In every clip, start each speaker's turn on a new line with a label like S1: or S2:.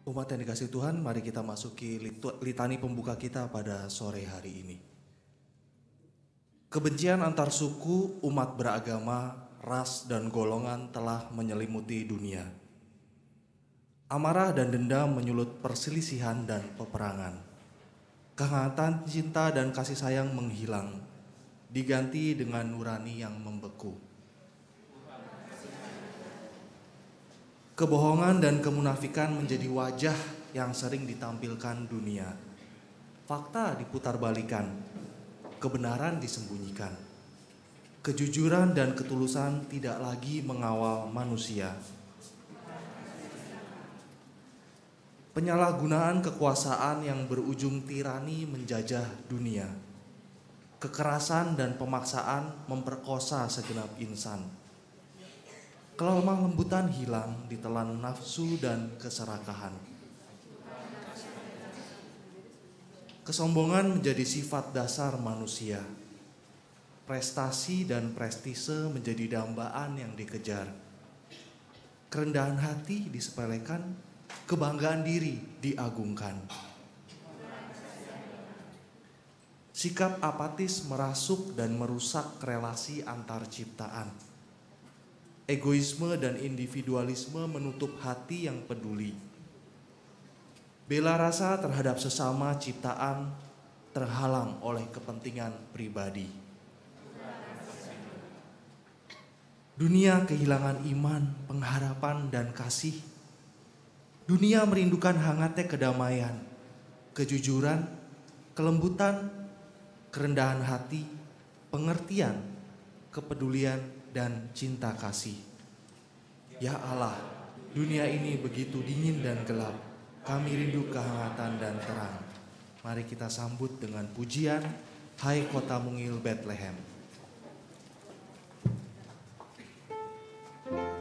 S1: Umat yang dikasihi Tuhan, mari kita masuki litani pembuka kita pada sore hari ini. Kebencian antar suku, umat beragama, ras, dan golongan telah menyelimuti dunia. Amarah dan dendam menyulut perselisihan dan peperangan. Kehangatan cinta dan kasih sayang menghilang, diganti dengan nurani yang membeku. Kebohongan dan kemunafikan menjadi wajah yang sering ditampilkan dunia. Fakta diputarbalikan, kebenaran disembunyikan. Kejujuran dan ketulusan tidak lagi mengawal manusia. Penyalahgunaan kekuasaan yang berujung tirani menjajah dunia. Kekerasan dan pemaksaan memperkosa segenap insan. Kelemah lembutan hilang ditelan nafsu dan keserakahan. Kesombongan menjadi sifat dasar manusia. Prestasi dan prestise menjadi dambaan yang dikejar. Kerendahan hati disepelekan, kebanggaan diri diagungkan. Sikap apatis merasuk dan merusak relasi antar ciptaan. Egoisme dan individualisme menutup hati yang peduli. Bela rasa terhadap sesama ciptaan terhalang oleh kepentingan pribadi. Dunia kehilangan iman, pengharapan, dan kasih. Dunia merindukan hangatnya kedamaian, kejujuran, kelembutan, kerendahan hati, pengertian, kepedulian, dan cinta kasih. Ya Allah, dunia ini begitu dingin dan gelap. Kami rindu kehangatan dan terang. Mari kita sambut dengan pujian, Hai Kota Mungil Bethlehem.
S2: Kita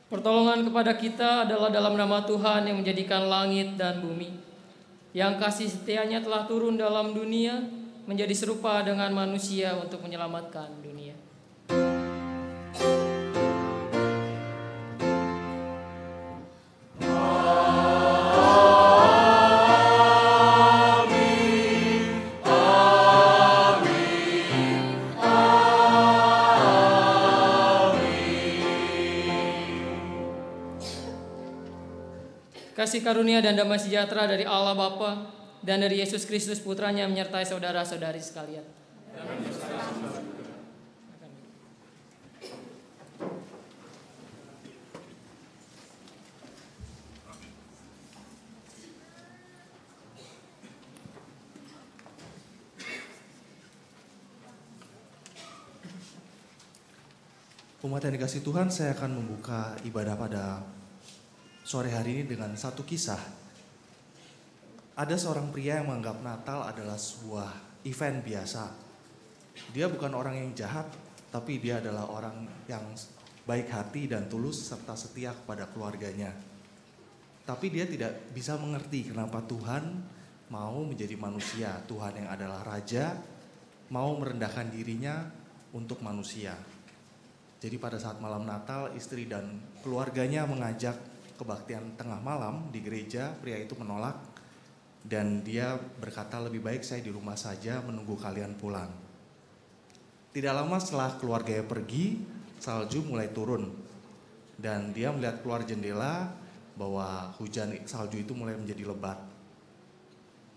S2: Pertolongan kepada kita adalah dalam nama Tuhan yang menjadikan langit dan bumi, yang kasih setianya telah turun dalam dunia, menjadi serupa dengan manusia untuk menyelamatkan dunia. Kasih karunia dan damai sejahtera dari Allah Bapa dan dari Yesus Kristus Putranya menyertai saudara-saudari sekalian.
S1: Umat yang dikasihi Tuhan, saya akan membuka ibadah pada sore hari ini dengan satu kisah. Ada seorang pria yang menganggap Natal adalah sebuah event biasa. Dia bukan orang yang jahat, tapi dia adalah orang yang baik hati dan tulus serta setia kepada keluarganya. Tapi dia tidak bisa mengerti kenapa Tuhan mau menjadi manusia. Tuhan yang adalah Raja mau merendahkan dirinya untuk manusia. Jadi pada saat malam Natal, istri dan keluarganya mengajak kebaktian tengah malam di gereja. Pria itu menolak dan dia berkata, lebih baik saya di rumah saja menunggu kalian pulang. Tidak lama setelah keluarganya pergi, salju mulai turun dan dia melihat keluar jendela bahwa hujan salju itu mulai menjadi lebat.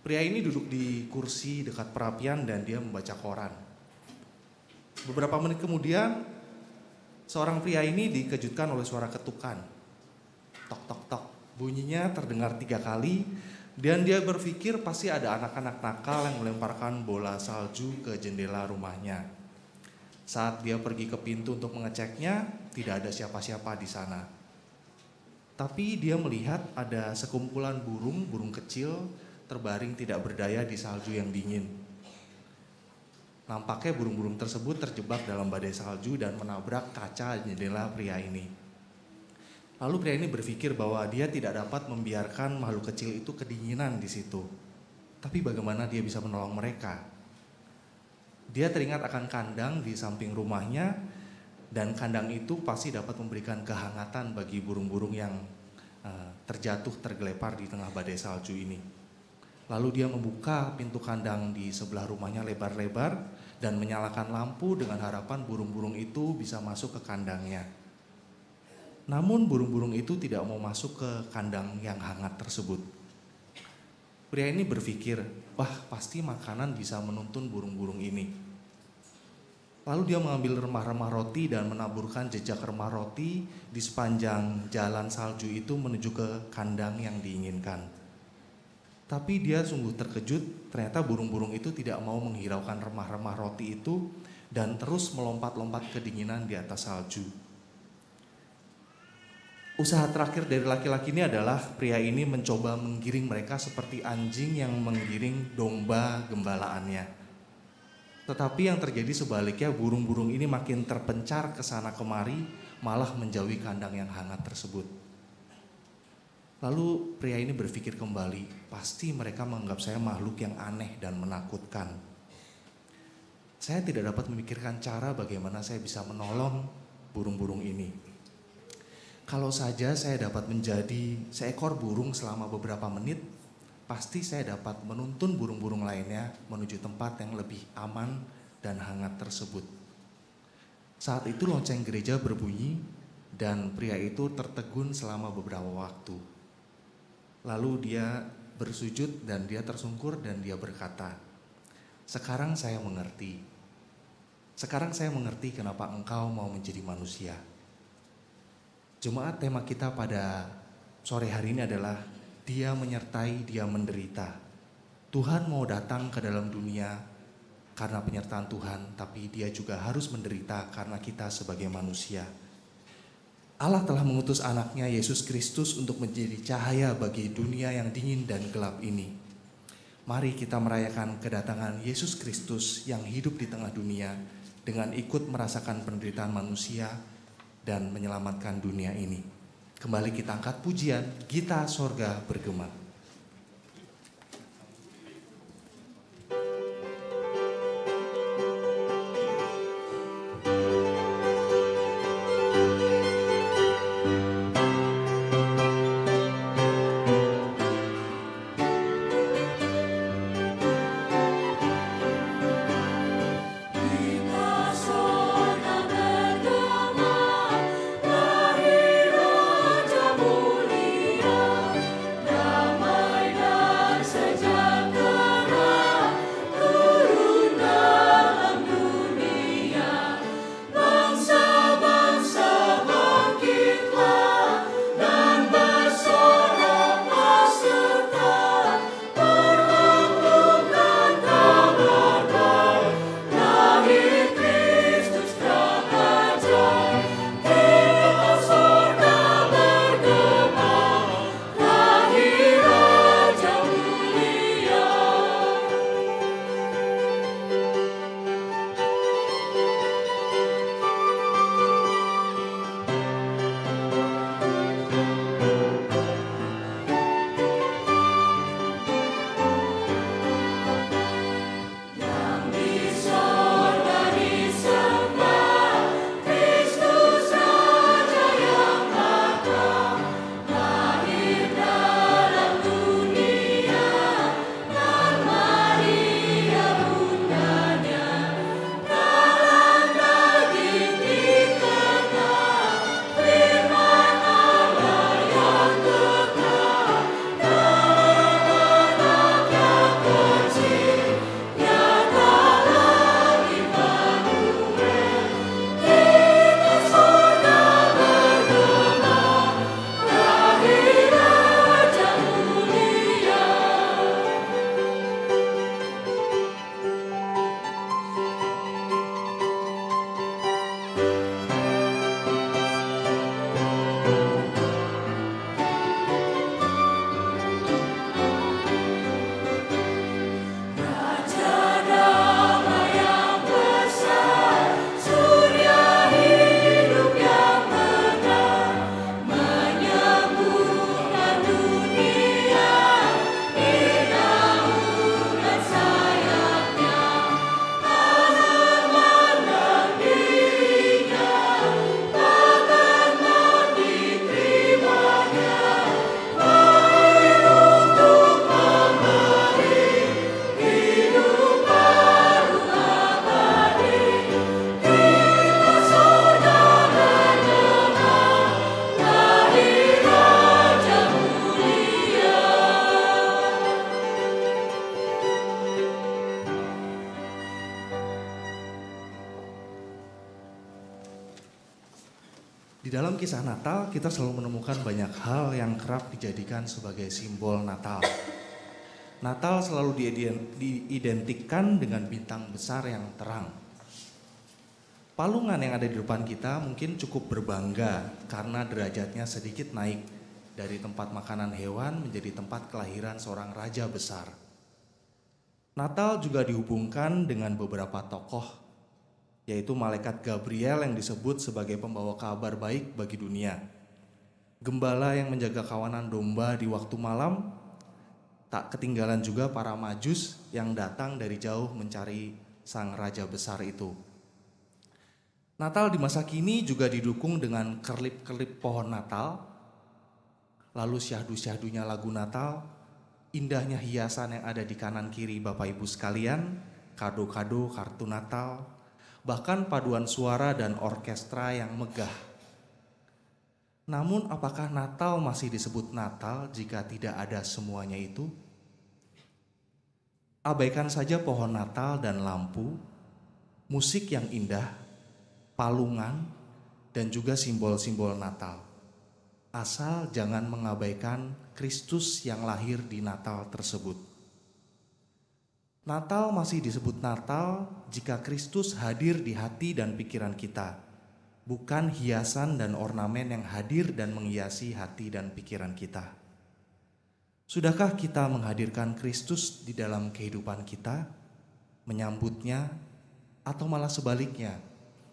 S1: Pria ini duduk di kursi dekat perapian dan dia membaca koran. Beberapa menit kemudian, seorang pria ini dikejutkan oleh suara ketukan. Tok tok tok, bunyinya terdengar 3 kali dan dia berpikir pasti ada anak-anak nakal yang melemparkan bola salju ke jendela rumahnya. Saat dia pergi ke pintu untuk mengeceknya, tidak ada siapa-siapa di sana. Tapi dia melihat ada sekumpulan burung kecil terbaring tidak berdaya di salju yang dingin. Nampaknya burung-burung tersebut terjebak dalam badai salju dan menabrak kaca jendela pria ini. Lalu pria ini berpikir bahwa dia tidak dapat membiarkan makhluk kecil itu kedinginan di situ. Tapi bagaimana dia bisa menolong mereka? Dia teringat akan kandang di samping rumahnya dan kandang itu pasti dapat memberikan kehangatan bagi burung-burung yang tergelepar di tengah badai salju ini. Lalu dia membuka pintu kandang di sebelah rumahnya lebar-lebar dan menyalakan lampu dengan harapan burung-burung itu bisa masuk ke kandangnya. Namun burung-burung itu tidak mau masuk ke kandang yang hangat tersebut. Pria ini berpikir, wah pasti makanan bisa menuntun burung-burung ini. Lalu dia mengambil remah-remah roti dan menaburkan jejak remah roti di sepanjang jalan salju itu menuju ke kandang yang diinginkan. Tapi dia sungguh terkejut, ternyata burung-burung itu tidak mau menghiraukan remah-remah roti itu dan terus melompat-lompat kedinginan di atas salju. Usaha terakhir dari laki-laki ini adalah pria ini mencoba menggiring mereka seperti anjing yang menggiring domba gembalaannya. Tetapi yang terjadi sebaliknya, burung-burung ini makin terpencar ke sana kemari, malah menjauhi kandang yang hangat tersebut. Lalu pria ini berpikir kembali, pasti mereka menganggap saya makhluk yang aneh dan menakutkan. Saya tidak dapat memikirkan cara bagaimana saya bisa menolong burung-burung ini. Kalau saja saya dapat menjadi seekor burung selama beberapa menit, pasti saya dapat menuntun burung-burung lainnya menuju tempat yang lebih aman dan hangat tersebut. Saat itu lonceng gereja berbunyi dan pria itu tertegun selama beberapa waktu. Lalu dia bersujud dan dia tersungkur dan dia berkata, sekarang saya mengerti. Sekarang saya mengerti kenapa engkau mau menjadi manusia. Jemaat, tema kita pada sore hari ini adalah dia menyertai, dia menderita. Tuhan mau datang ke dalam dunia karena penyertaan Tuhan, tapi dia juga harus menderita karena kita sebagai manusia. Allah telah mengutus anaknya Yesus Kristus untuk menjadi cahaya bagi dunia yang dingin dan gelap ini. Mari kita merayakan kedatangan Yesus Kristus yang hidup di tengah dunia dengan ikut merasakan penderitaan manusia dan menyelamatkan dunia ini. Kembali kita angkat pujian, Gita Sorga Bergema. Di dalam kisah Natal, kita selalu menemukan banyak hal yang kerap dijadikan sebagai simbol Natal. Natal selalu diidentikan dengan bintang besar yang terang. Palungan yang ada di depan kita mungkin cukup berbangga karena derajatnya sedikit naik dari tempat makanan hewan menjadi tempat kelahiran seorang raja besar. Natal juga dihubungkan dengan beberapa tokoh, yaitu malaikat Gabriel yang disebut sebagai pembawa kabar baik bagi dunia, gembala yang menjaga kawanan domba di waktu malam, tak ketinggalan juga para majus yang datang dari jauh mencari sang raja besar itu. Natal di masa kini juga didukung dengan kerlip-kerlip pohon Natal, lalu syahdu-syahdunya lagu Natal, indahnya hiasan yang ada di kanan kiri Bapak Ibu sekalian, kado-kado kartu Natal, bahkan paduan suara dan orkestra yang megah. Namun apakah Natal masih disebut Natal jika tidak ada semuanya itu? Abaikan saja pohon Natal dan lampu, musik yang indah, palungan, dan juga simbol-simbol Natal. Asal jangan mengabaikan Kristus yang lahir di Natal tersebut. Natal masih disebut Natal jika Kristus hadir di hati dan pikiran kita, bukan hiasan dan ornamen yang hadir dan menghiasi hati dan pikiran kita. Sudahkah kita menghadirkan Kristus di dalam kehidupan kita, menyambutnya, atau malah sebaliknya,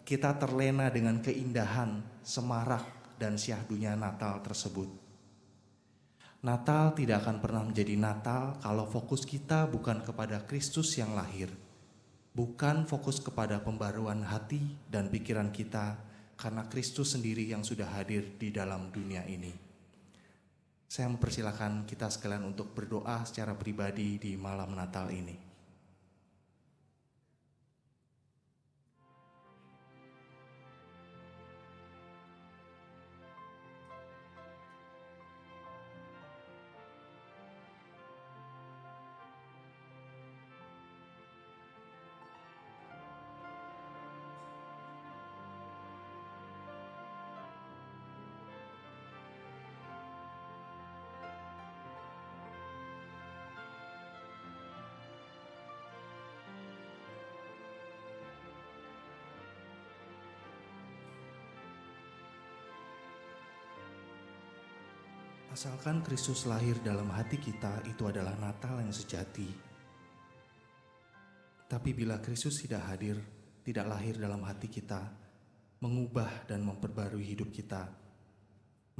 S1: kita terlena dengan keindahan, semarak, dan syahdunya Natal tersebut. Natal tidak akan pernah menjadi Natal kalau fokus kita bukan kepada Kristus yang lahir, bukan fokus kepada pembaruan hati dan pikiran kita karena Kristus sendiri yang sudah hadir di dalam dunia ini. Saya mempersilahkan kita sekalian untuk berdoa secara pribadi di malam Natal ini. Asalkan Kristus lahir dalam hati kita, itu adalah Natal yang sejati. Tapi bila Kristus tidak hadir, tidak lahir dalam hati kita, mengubah dan memperbarui hidup kita,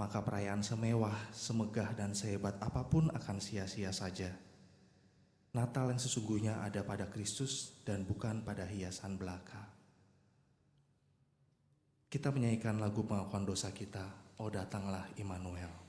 S1: maka perayaan semewah, semegah, dan sehebat apapun akan sia-sia saja. Natal yang sesungguhnya ada pada Kristus dan bukan pada hiasan belaka. Kita menyanyikan lagu pengakuan dosa kita, "Oh datanglah Immanuel."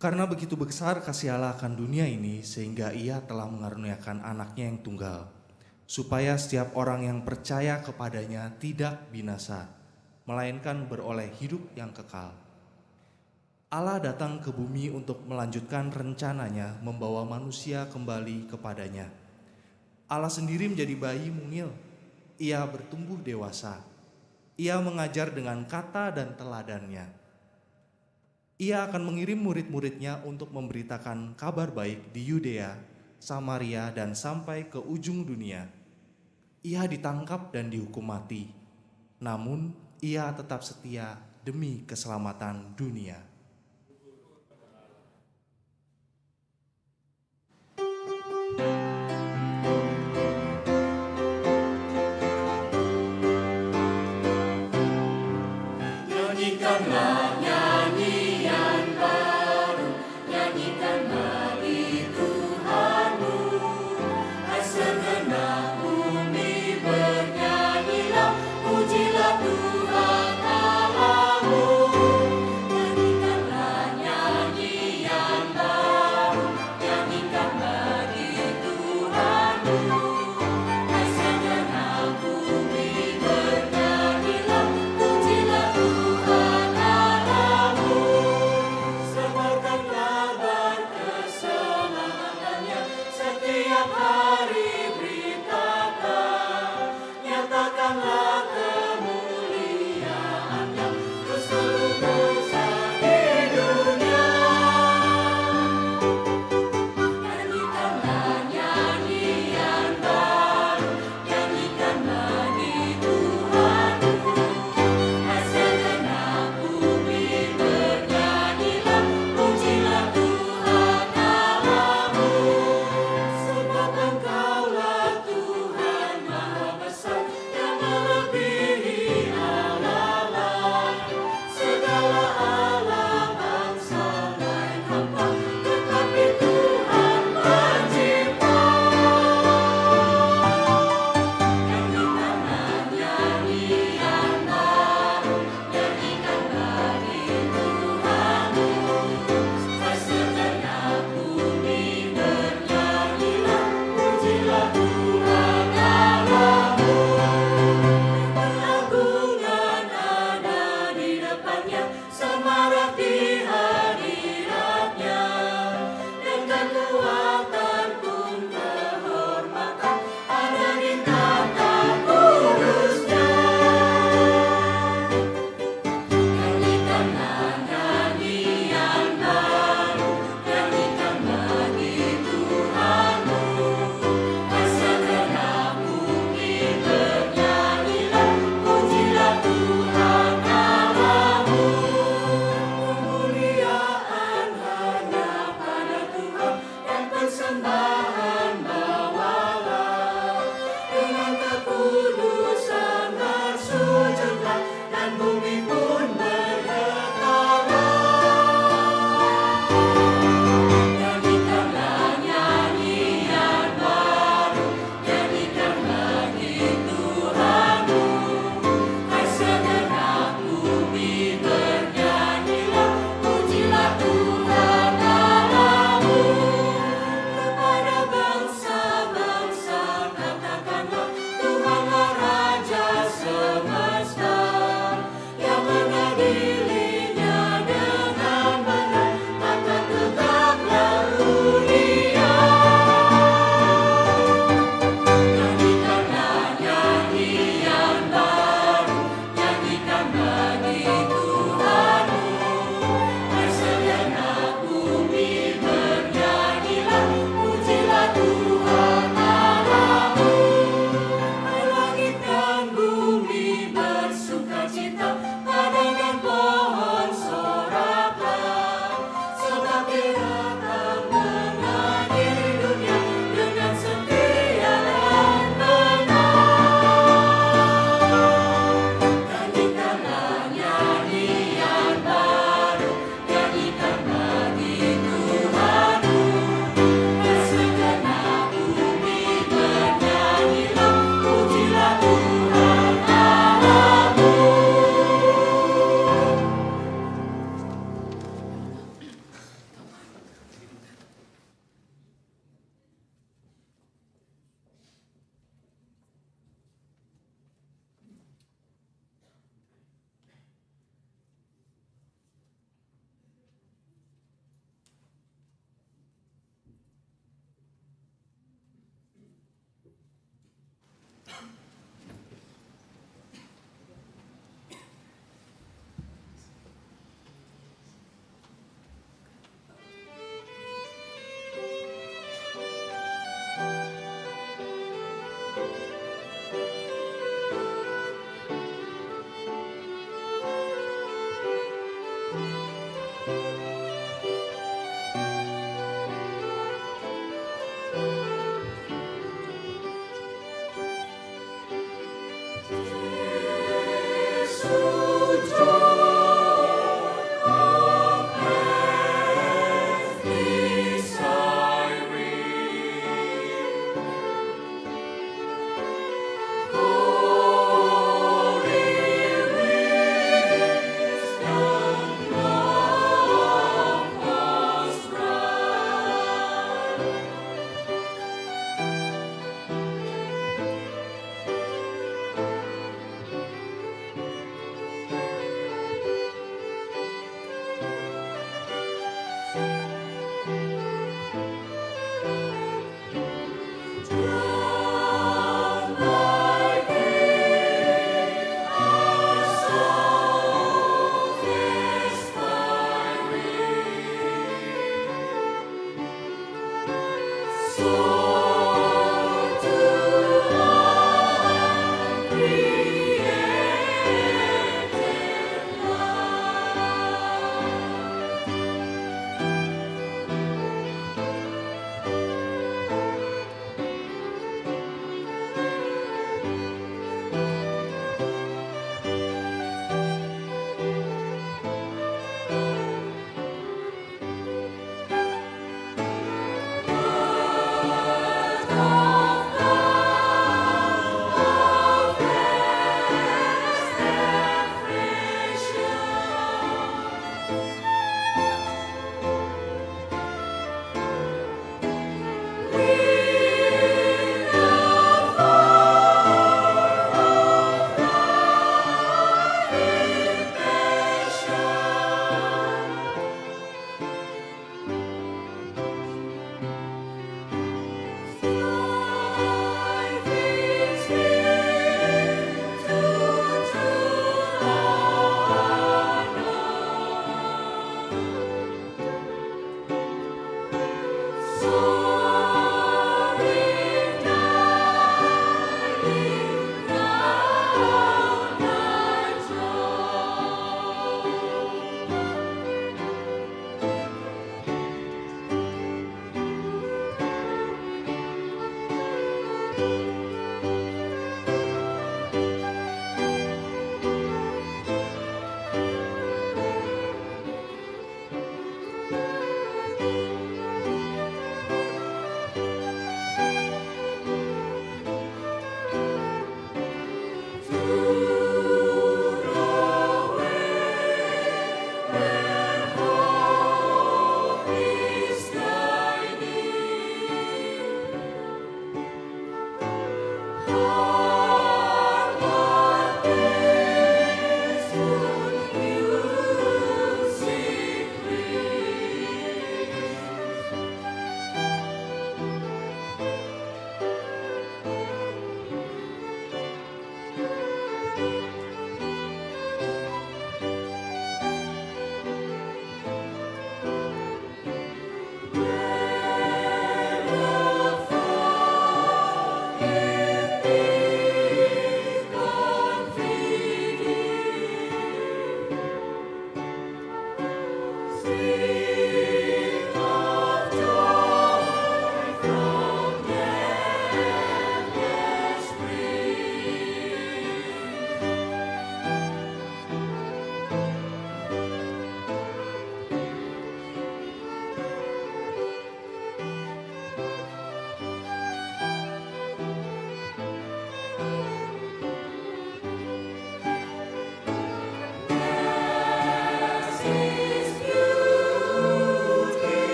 S1: Karena begitu besar kasih Allah akan dunia ini, sehingga Ia telah mengaruniakan anaknya yang tunggal, supaya setiap orang yang percaya kepadanya tidak binasa, melainkan beroleh hidup yang kekal. Allah datang ke bumi untuk melanjutkan rencananya membawa manusia kembali kepadanya. Allah sendiri menjadi bayi mungil, Ia bertumbuh dewasa, Ia mengajar dengan kata dan teladannya. Ia akan mengirim murid-muridnya untuk memberitakan kabar baik di Yudea, Samaria, dan sampai ke ujung dunia. Ia ditangkap dan dihukum mati, namun ia tetap setia demi keselamatan dunia.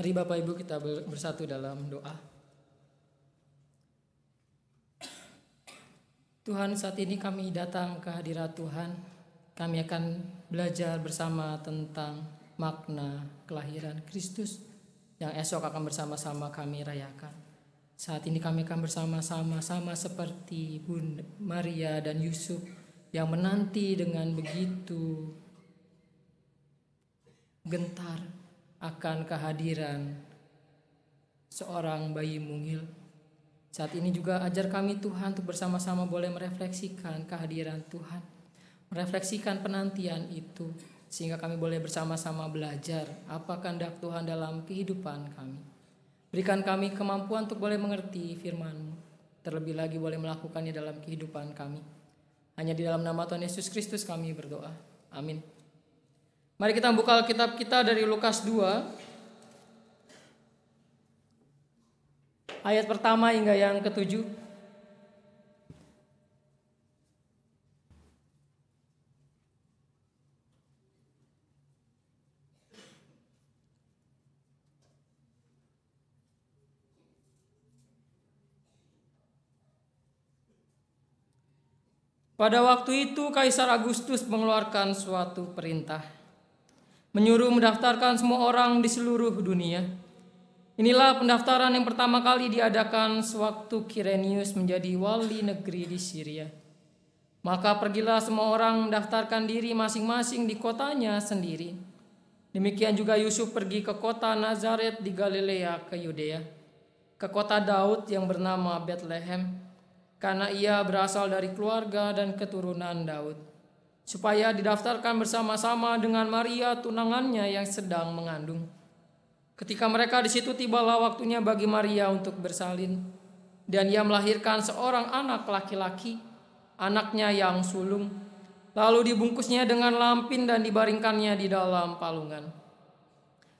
S2: Mari Bapak Ibu kita bersatu dalam doa. Tuhan, saat ini kami datang ke hadirat Tuhan. Kami akan belajar bersama tentang makna kelahiran Kristus yang esok akan bersama-sama kami rayakan. Saat ini kami akan bersama-sama seperti Bunda Maria dan Yusuf yang menanti dengan begitu gentar akan kehadiran seorang bayi mungil. Saat ini juga ajar kami Tuhan untuk bersama-sama boleh merefleksikan kehadiran Tuhan, merefleksikan penantian itu, sehingga kami boleh bersama-sama belajar apa kehendak Tuhan dalam kehidupan kami. Berikan kami kemampuan untuk boleh mengerti firman-Mu, terlebih lagi boleh melakukannya dalam kehidupan kami. Hanya di dalam nama Tuhan Yesus Kristus kami berdoa. Amin. Mari kita buka Alkitab kita dari Lukas 2. Ayat pertama hingga yang ke-7. Pada waktu itu Kaisar Agustus mengeluarkan suatu perintah, menyuruh mendaftarkan semua orang di seluruh dunia. Inilah pendaftaran yang pertama kali diadakan sewaktu Kirenius menjadi wali negeri di Syria. Maka pergilah semua orang mendaftarkan diri masing-masing di kotanya sendiri. Demikian juga Yusuf pergi ke kota Nazaret di Galilea ke Yudea, ke kota Daud yang bernama Betlehem, karena ia berasal dari keluarga dan keturunan Daud, supaya didaftarkan bersama-sama dengan Maria tunangannya yang sedang mengandung. Ketika mereka di situ, tibalah waktunya bagi Maria untuk bersalin, dan ia melahirkan seorang anak laki-laki, anaknya yang sulung. Lalu dibungkusnya dengan lampin dan dibaringkannya di dalam palungan,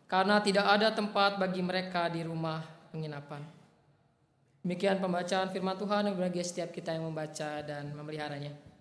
S2: karena tidak ada tempat bagi mereka di rumah penginapan. Demikian pembacaan firman Tuhan, yang berbahagia setiap kita yang membaca dan memeliharanya.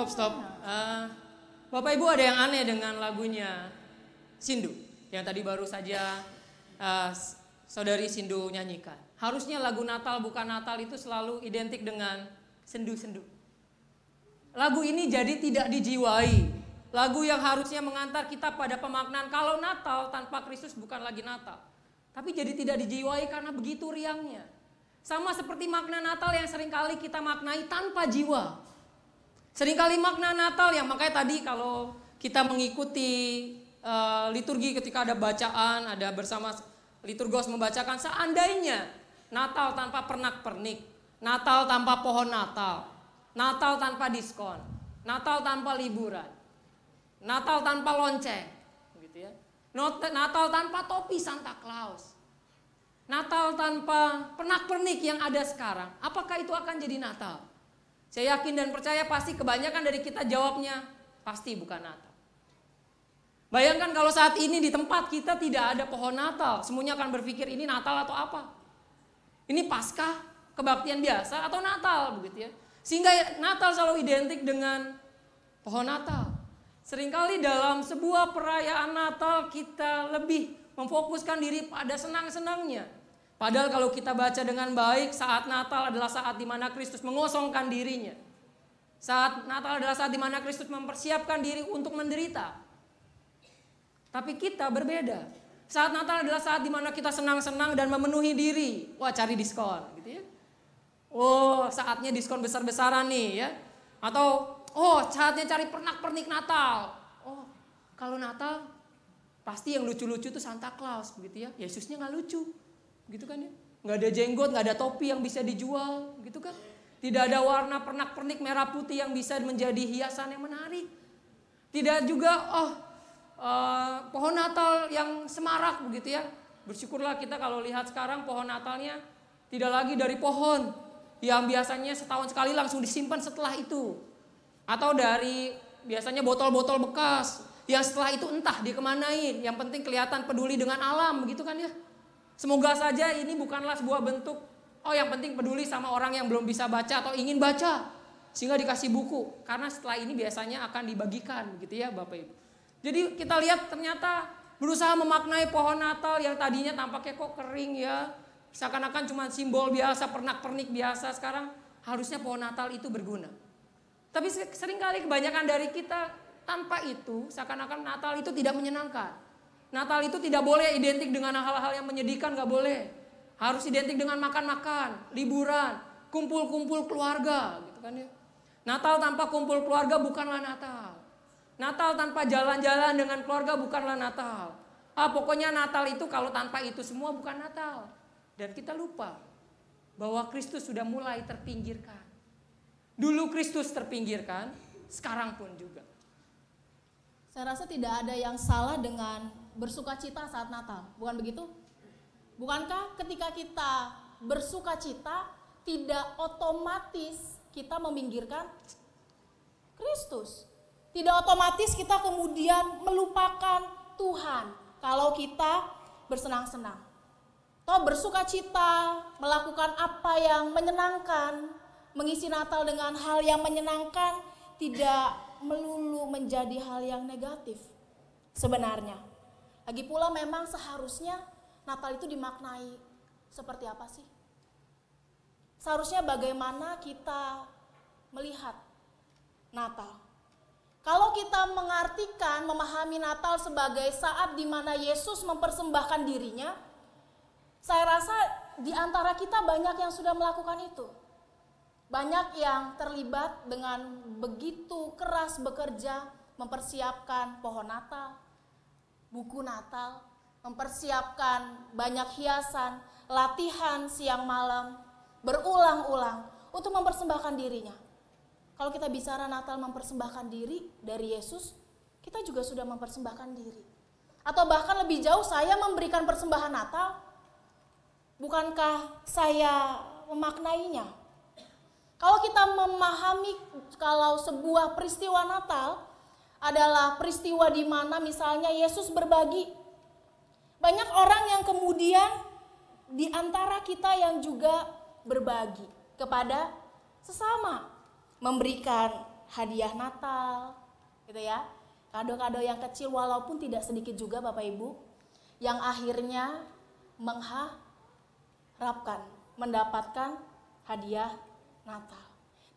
S2: Stop. Bapak Ibu, ada yang aneh dengan lagunya Sindu yang tadi baru saja saudari Sindu nyanyikan. Harusnya lagu Natal bukan Natal itu selalu identik dengan sendu-sendu. Lagu ini jadi tidak dijiwai. Lagu yang harusnya mengantar kita pada pemaknaan kalau Natal tanpa Kristus bukan lagi Natal. Tapi jadi tidak dijiwai karena begitu riangnya. Sama seperti makna Natal yang seringkali kita maknai tanpa jiwa. Seringkali makna Natal yang makanya tadi kalau kita mengikuti liturgi ketika ada bacaan, ada bersama liturgos membacakan, seandainya Natal tanpa pernak-pernik, Natal tanpa pohon Natal, Natal tanpa diskon, Natal tanpa liburan, Natal tanpa lonceng, gitu ya. Natal tanpa topi Santa Claus, Natal tanpa pernak-pernik yang ada sekarang, apakah itu akan jadi Natal? Saya yakin dan percaya pasti kebanyakan dari kita jawabnya pasti bukan Natal. Bayangkan kalau saat ini di tempat kita tidak ada pohon Natal, semuanya akan berpikir ini Natal atau apa? Ini Paskah, kebaktian biasa atau Natal begitu ya. Sehingga Natal selalu identik dengan pohon Natal. Seringkali dalam sebuah perayaan Natal kita lebih memfokuskan diri pada senang-senangnya. Padahal kalau kita baca dengan baik, saat Natal adalah saat di mana Kristus mengosongkan dirinya. Saat Natal adalah saat di mana Kristus mempersiapkan diri untuk menderita. Tapi kita berbeda. Saat Natal adalah saat di mana kita senang-senang dan memenuhi diri. Wah, cari diskon gitu ya. Oh, saatnya diskon besar-besaran nih ya. Atau saatnya cari pernak-pernik Natal. Oh, kalau Natal pasti yang lucu-lucu tuh Santa Claus begitu ya. Yesusnya nggak lucu, gitu kan ya. Nggak ada jenggot, nggak ada topi yang bisa dijual, gitu kan. Tidak ada warna pernak-pernik merah putih yang bisa menjadi hiasan yang menarik. Tidak juga pohon Natal yang semarak begitu ya. Bersyukurlah kita kalau lihat sekarang pohon Natalnya tidak lagi dari pohon yang biasanya setahun sekali langsung disimpan setelah itu. Atau dari biasanya botol-botol bekas yang setelah itu entah dikemanain. Yang penting kelihatan peduli dengan alam begitu kan ya. Semoga saja ini bukanlah sebuah bentuk yang penting peduli sama orang yang belum bisa baca atau ingin baca sehingga dikasih buku. Karena setelah ini biasanya akan dibagikan begitu ya Bapak Ibu. Jadi kita lihat ternyata berusaha memaknai pohon Natal yang tadinya tampaknya kok kering ya. Seakan-akan cuma simbol biasa, pernak-pernik biasa. Sekarang harusnya pohon Natal itu berguna. Tapi seringkali kebanyakan dari kita tanpa itu seakan-akan Natal itu tidak menyenangkan. Natal itu tidak boleh identik dengan hal-hal yang menyedihkan, gak boleh. Harus identik dengan makan-makan, liburan, kumpul-kumpul keluarga gitu kan ya. Natal tanpa kumpul keluarga bukanlah Natal. Natal tanpa jalan-jalan dengan keluarga bukanlah Natal. Pokoknya Natal itu kalau tanpa itu semua bukan Natal. Dan kita lupa bahwa Kristus sudah mulai terpinggirkan. Dulu Kristus terpinggirkan, sekarang pun juga.
S3: Saya rasa tidak ada yang salah dengan bersukacita saat Natal, bukan begitu? Bukankah ketika kita bersukacita tidak otomatis kita meminggirkan Kristus? Tidak otomatis kita kemudian melupakan Tuhan kalau kita bersenang-senang. Atau bersukacita, melakukan apa yang menyenangkan, mengisi Natal dengan hal yang menyenangkan, tidak melulu menjadi hal yang negatif sebenarnya. Lagi pula memang seharusnya Natal itu dimaknai seperti apa sih? Seharusnya bagaimana kita melihat Natal? Kalau kita mengartikan, memahami Natal sebagai saat di mana Yesus mempersembahkan dirinya, saya rasa di antara kita banyak yang sudah melakukan itu. Banyak yang terlibat dengan begitu keras bekerja, mempersiapkan pohon Natal, buku Natal, mempersiapkan banyak hiasan, latihan siang malam, berulang-ulang untuk mempersembahkan dirinya. Kalau kita bicara Natal mempersembahkan diri dari Yesus, kita juga sudah mempersembahkan diri. Atau bahkan lebih jauh, saya memberikan persembahan Natal, bukankah saya memaknainya? Kalau kita memahami kalau sebuah peristiwa Natal adalah peristiwa di mana misalnya Yesus berbagi, banyak orang yang kemudian di antara kita yang juga berbagi kepada sesama. Memberikan hadiah Natal, gitu ya, kado-kado yang kecil walaupun tidak sedikit juga Bapak Ibu, yang akhirnya mengharapkan mendapatkan hadiah Natal.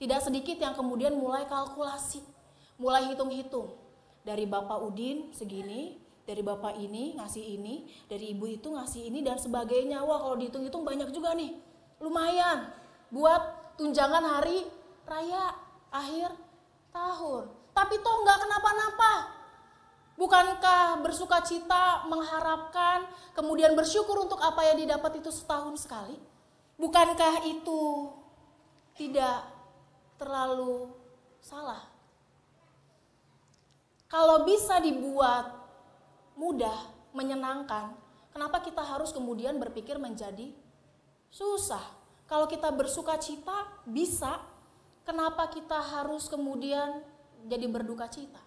S3: Tidak sedikit yang kemudian mulai kalkulasi, mulai hitung-hitung. Dari Bapak Udin segini, dari Bapak ini ngasih ini, dari Ibu itu ngasih ini dan sebagainya. Wah, kalau dihitung-hitung banyak juga nih, lumayan buat tunjangan hari raya akhir tahun. Tapi toh nggak kenapa-napa. Bukankah bersukacita mengharapkan kemudian bersyukur untuk apa yang didapat itu setahun sekali? Bukankah itu tidak terlalu salah? Kalau bisa dibuat mudah, menyenangkan, kenapa kita harus kemudian berpikir menjadi susah? Kalau kita bersukacita bisa, kenapa kita harus kemudian jadi berduka cita?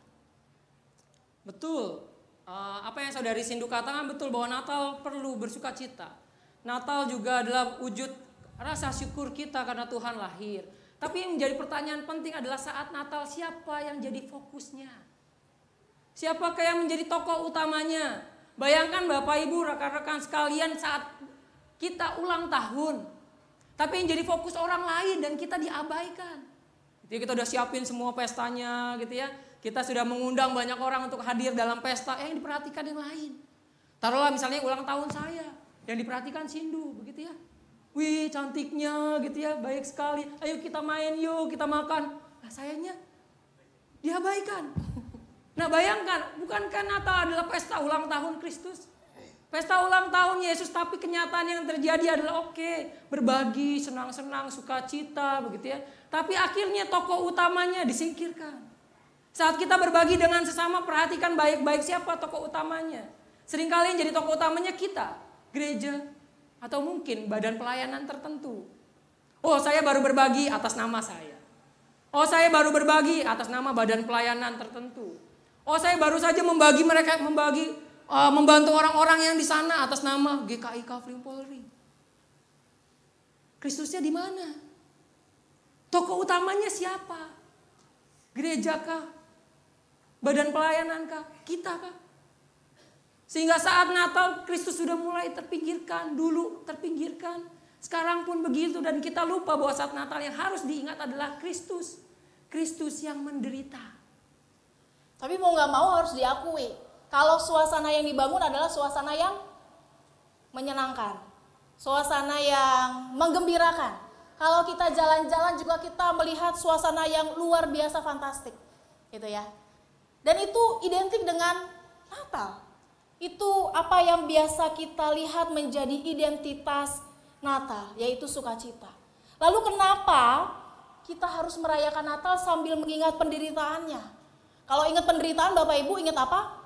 S2: Betul. Apa yang Saudari Sindu katakan betul bahwa Natal perlu bersukacita. Natal juga adalah wujud rasa syukur kita karena Tuhan lahir. Tapi yang menjadi pertanyaan penting adalah saat Natal siapa yang jadi fokusnya? Siapakah yang menjadi tokoh utamanya? Bayangkan Bapak Ibu, rekan-rekan sekalian saat kita ulang tahun. Tapi yang jadi fokus orang lain dan kita diabaikan. Jadi kita udah siapin semua pestanya gitu ya. Kita sudah mengundang banyak orang untuk hadir dalam pesta. Yang diperhatikan yang lain. Taruhlah misalnya ulang tahun saya. Yang diperhatikan Sindu begitu ya. Wih cantiknya gitu ya, baik sekali. Ayo kita main yuk, kita makan. Nah sayangnya diabaikan. Nah bayangkan, bukankah Natal adalah pesta ulang tahun Kristus? Pesta ulang tahun Yesus, tapi kenyataan yang terjadi adalah berbagi, senang-senang, sukacita begitu ya. Tapi akhirnya tokoh utamanya disingkirkan. Saat kita berbagi dengan sesama, perhatikan baik-baik siapa tokoh utamanya. Seringkali yang jadi tokoh utamanya kita, gereja, atau mungkin badan pelayanan tertentu. Oh saya baru berbagi atas nama saya. Oh saya baru berbagi atas nama badan pelayanan tertentu. Oh saya baru saja membantu orang-orang yang di sana atas nama GKI Kavling Polri. Kristusnya di mana? Tokoh utamanya siapa? Gereja kah? Badan pelayanan kah? Kita kah? Sehingga saat Natal Kristus sudah mulai terpinggirkan, dulu terpinggirkan. Sekarang pun begitu dan kita lupa bahwa saat Natal yang harus diingat adalah Kristus. Kristus yang menderita.
S3: Tapi mau gak mau harus diakui, kalau suasana yang dibangun adalah suasana yang menyenangkan, suasana yang menggembirakan. Kalau kita jalan-jalan juga kita melihat suasana yang luar biasa fantastik, gitu ya. Dan itu identik dengan Natal. Itu apa yang biasa kita lihat menjadi identitas Natal, yaitu sukacita. Lalu kenapa kita harus merayakan Natal sambil mengingat penderitaannya? Kalau ingat penderitaan Bapak Ibu ingat apa?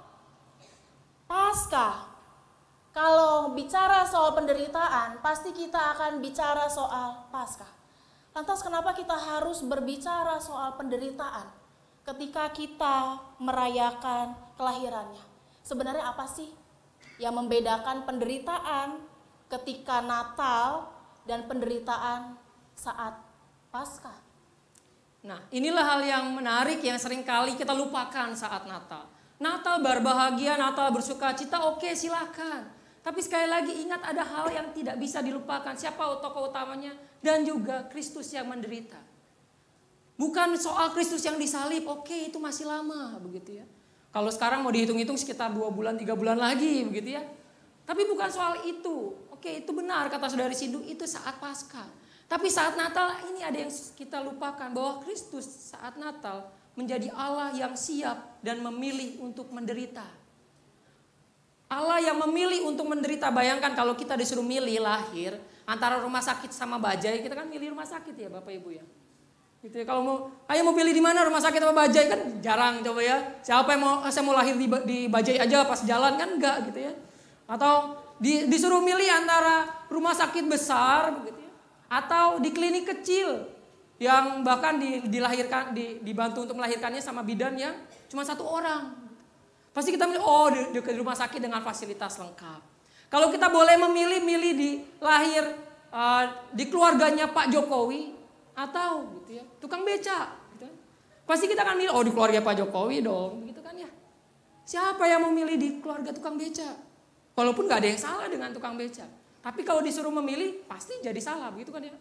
S3: Paskah. Kalau bicara soal penderitaan, pasti kita akan bicara soal Paskah. Lantas kenapa kita harus berbicara soal penderitaan ketika kita merayakan kelahirannya? Sebenarnya apa sih yang membedakan penderitaan ketika Natal dan penderitaan saat Paskah?
S2: Nah inilah hal yang menarik yang seringkali kita lupakan saat Natal. Natal berbahagia, Natal bersuka cita, oke silakan. Tapi sekali lagi ingat ada hal yang tidak bisa dilupakan. Siapa tokoh utamanya? Dan juga Kristus yang menderita. Bukan soal Kristus yang disalib, oke itu masih lama begitu ya. Kalau sekarang mau dihitung-hitung sekitar 2 bulan, 3 bulan lagi begitu ya. Tapi bukan soal itu. Oke itu benar kata saudari Sindu, itu saat Paskah. Tapi saat Natal ini ada yang kita lupakan bahwa Kristus saat Natal menjadi Allah yang siap dan memilih untuk menderita. Allah yang memilih untuk menderita. Bayangkan kalau kita disuruh milih lahir antara rumah sakit sama Bajai, kita kan milih rumah sakit ya Bapak Ibu ya. Gitu ya. Kalau mau pilih di mana rumah sakit sama Bajai kan jarang coba ya. Siapa yang saya mau lahir di Bajai aja pas jalan kan enggak gitu ya. Atau disuruh milih antara rumah sakit besar begitu ya. Atau di klinik kecil yang bahkan dibantu untuk melahirkannya sama bidan yang cuma 1 orang. Pasti kita milih di rumah sakit dengan fasilitas lengkap. Kalau kita boleh memilih di lahir di keluarganya Pak Jokowi atau gitu ya tukang beca. Gitu. Pasti kita akan milih di keluarga Pak Jokowi dong, gitu kan ya. Siapa yang memilih di keluarga tukang beca? Walaupun nggak ada yang salah dengan tukang beca. Tapi kalau disuruh memilih pasti jadi salah begitu kan ya.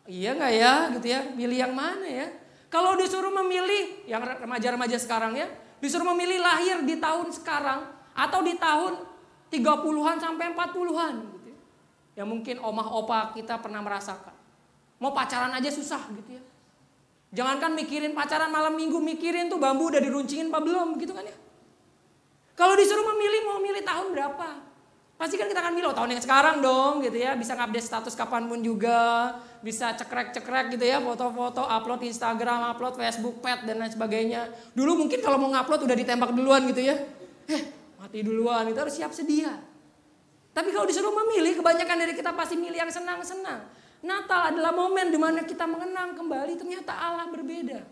S2: Iya nggak ya gitu ya. Milih yang mana ya. Kalau disuruh memilih yang remaja-remaja sekarang ya. Disuruh memilih lahir di tahun sekarang. Atau di tahun 30-an sampai 40-an gitu ya. Yang mungkin omah opa kita pernah merasakan. Mau pacaran aja susah gitu ya. Jangankan mikirin pacaran malam minggu. Mikirin tuh bambu udah diruncingin apa belum gitu kan ya. Kalau disuruh memilih mau milih tahun berapa? Pasti kan kita akan milih tahun yang sekarang dong gitu ya. Bisa ngupdate status kapanpun juga. Bisa cekrek-cekrek gitu ya. Foto-foto, upload Instagram, upload Facebook, pet dan lain sebagainya. Dulu mungkin kalau mau ngupload udah ditembak duluan gitu ya. Mati duluan, itu harus siap sedia. Tapi kalau disuruh memilih, kebanyakan dari kita pasti milih yang senang-senang. Natal adalah momen di mana kita mengenang kembali ternyata Allah berbeda.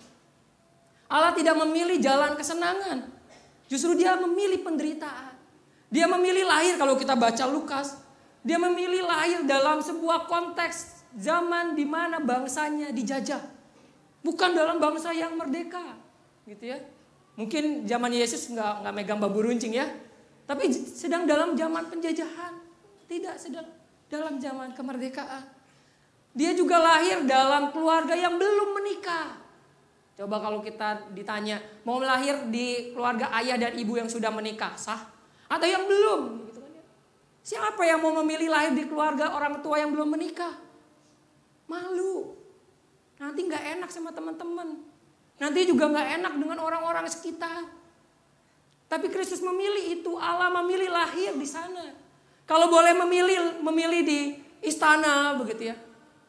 S2: Allah tidak memilih jalan kesenangan. Justru dia memilih penderitaan. Dia memilih lahir kalau kita baca Lukas. Dia memilih lahir dalam sebuah konteks zaman di mana bangsanya dijajah. Bukan dalam bangsa yang merdeka, gitu ya. Mungkin zaman Yesus nggak megang bambu runcing ya. Tapi sedang dalam zaman penjajahan. Tidak sedang dalam zaman kemerdekaan. Dia juga lahir dalam keluarga yang belum menikah. Coba kalau kita ditanya, mau lahir di keluarga ayah dan ibu yang sudah menikah, sah? Atau yang belum? Gitu kan ya. Siapa yang mau memilih lahir di keluarga orang tua yang belum menikah? Malu. Nanti gak enak sama teman-teman. Nanti juga gak enak dengan orang-orang sekitar. Tapi Kristus memilih itu, Allah memilih lahir di sana. Kalau boleh memilih di istana begitu ya.